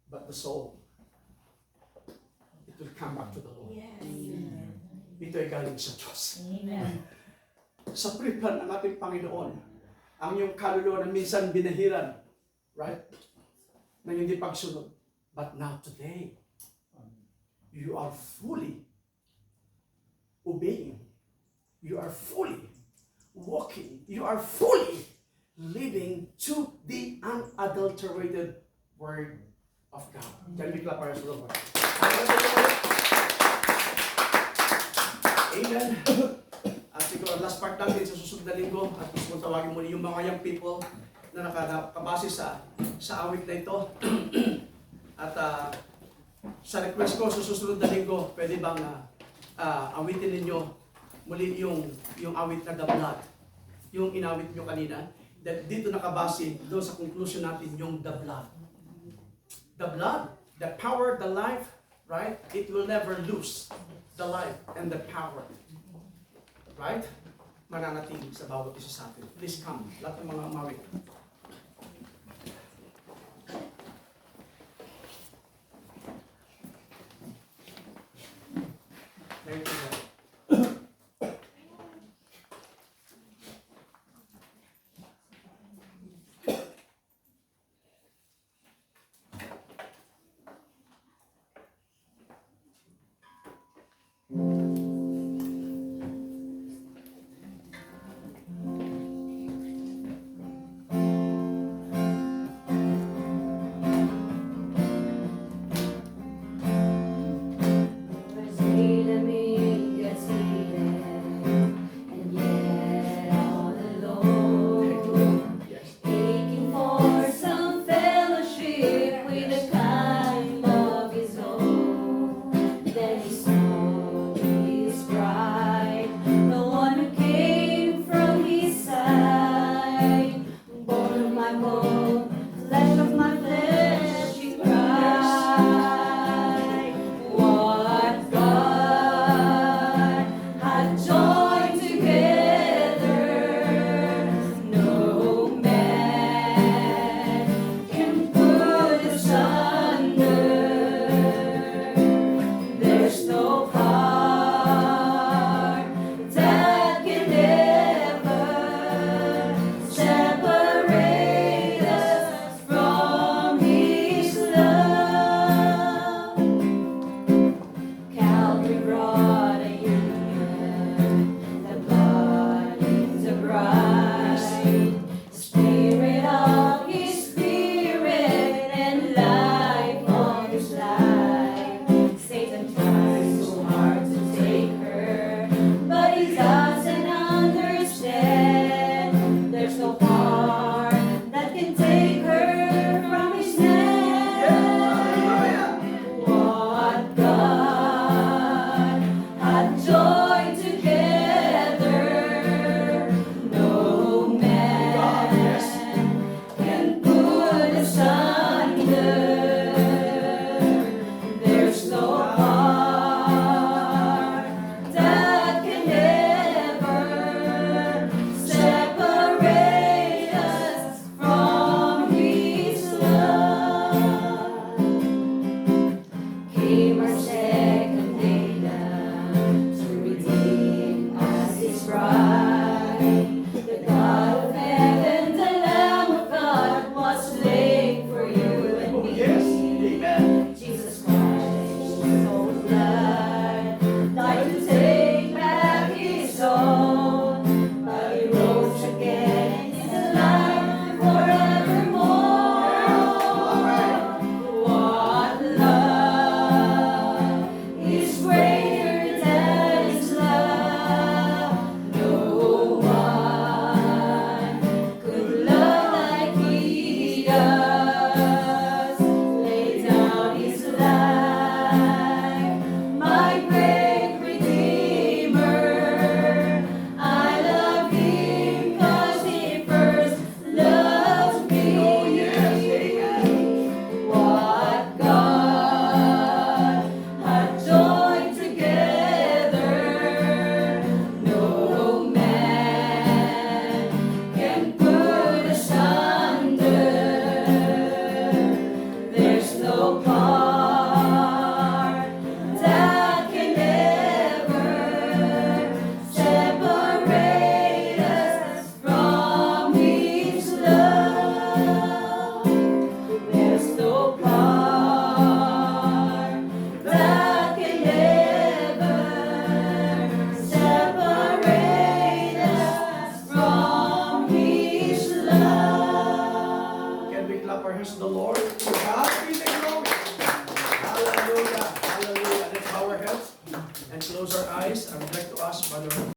But the soul will come back to the Lord. Yes. Ito ay galing sa Diyos. Amen. Sa pre-plan ng ating Panginoon, ang iyong kaluluwa na minsan binahiran, right? Na hindi pagsunod. But now today, you are fully obeying. You are fully walking. You are fully living to the unadulterated Word of God. Can we clap our hands for the Lord? Amen. At siguro, last part natin sa susunod na linggo, at gusto kong tawagin muli yung mga young people na nakabase sa awit na ito. At sa request ko sa susunod na linggo, pwede bang awitin ninyo muli yung awit na The Blood, yung inawit nyo kanina. Dito nakabase doon sa conclusion natin yung The Blood. The blood, the power, the life, right? It will never lose the life and the power. Right? Mananatili sa bawat isa sa atin. Please come. Lahat ng mga umawit. Thank you, Lord. Hallelujah. Hallelujah. Let's bow our heads and close our eyes. I would like to ask Brother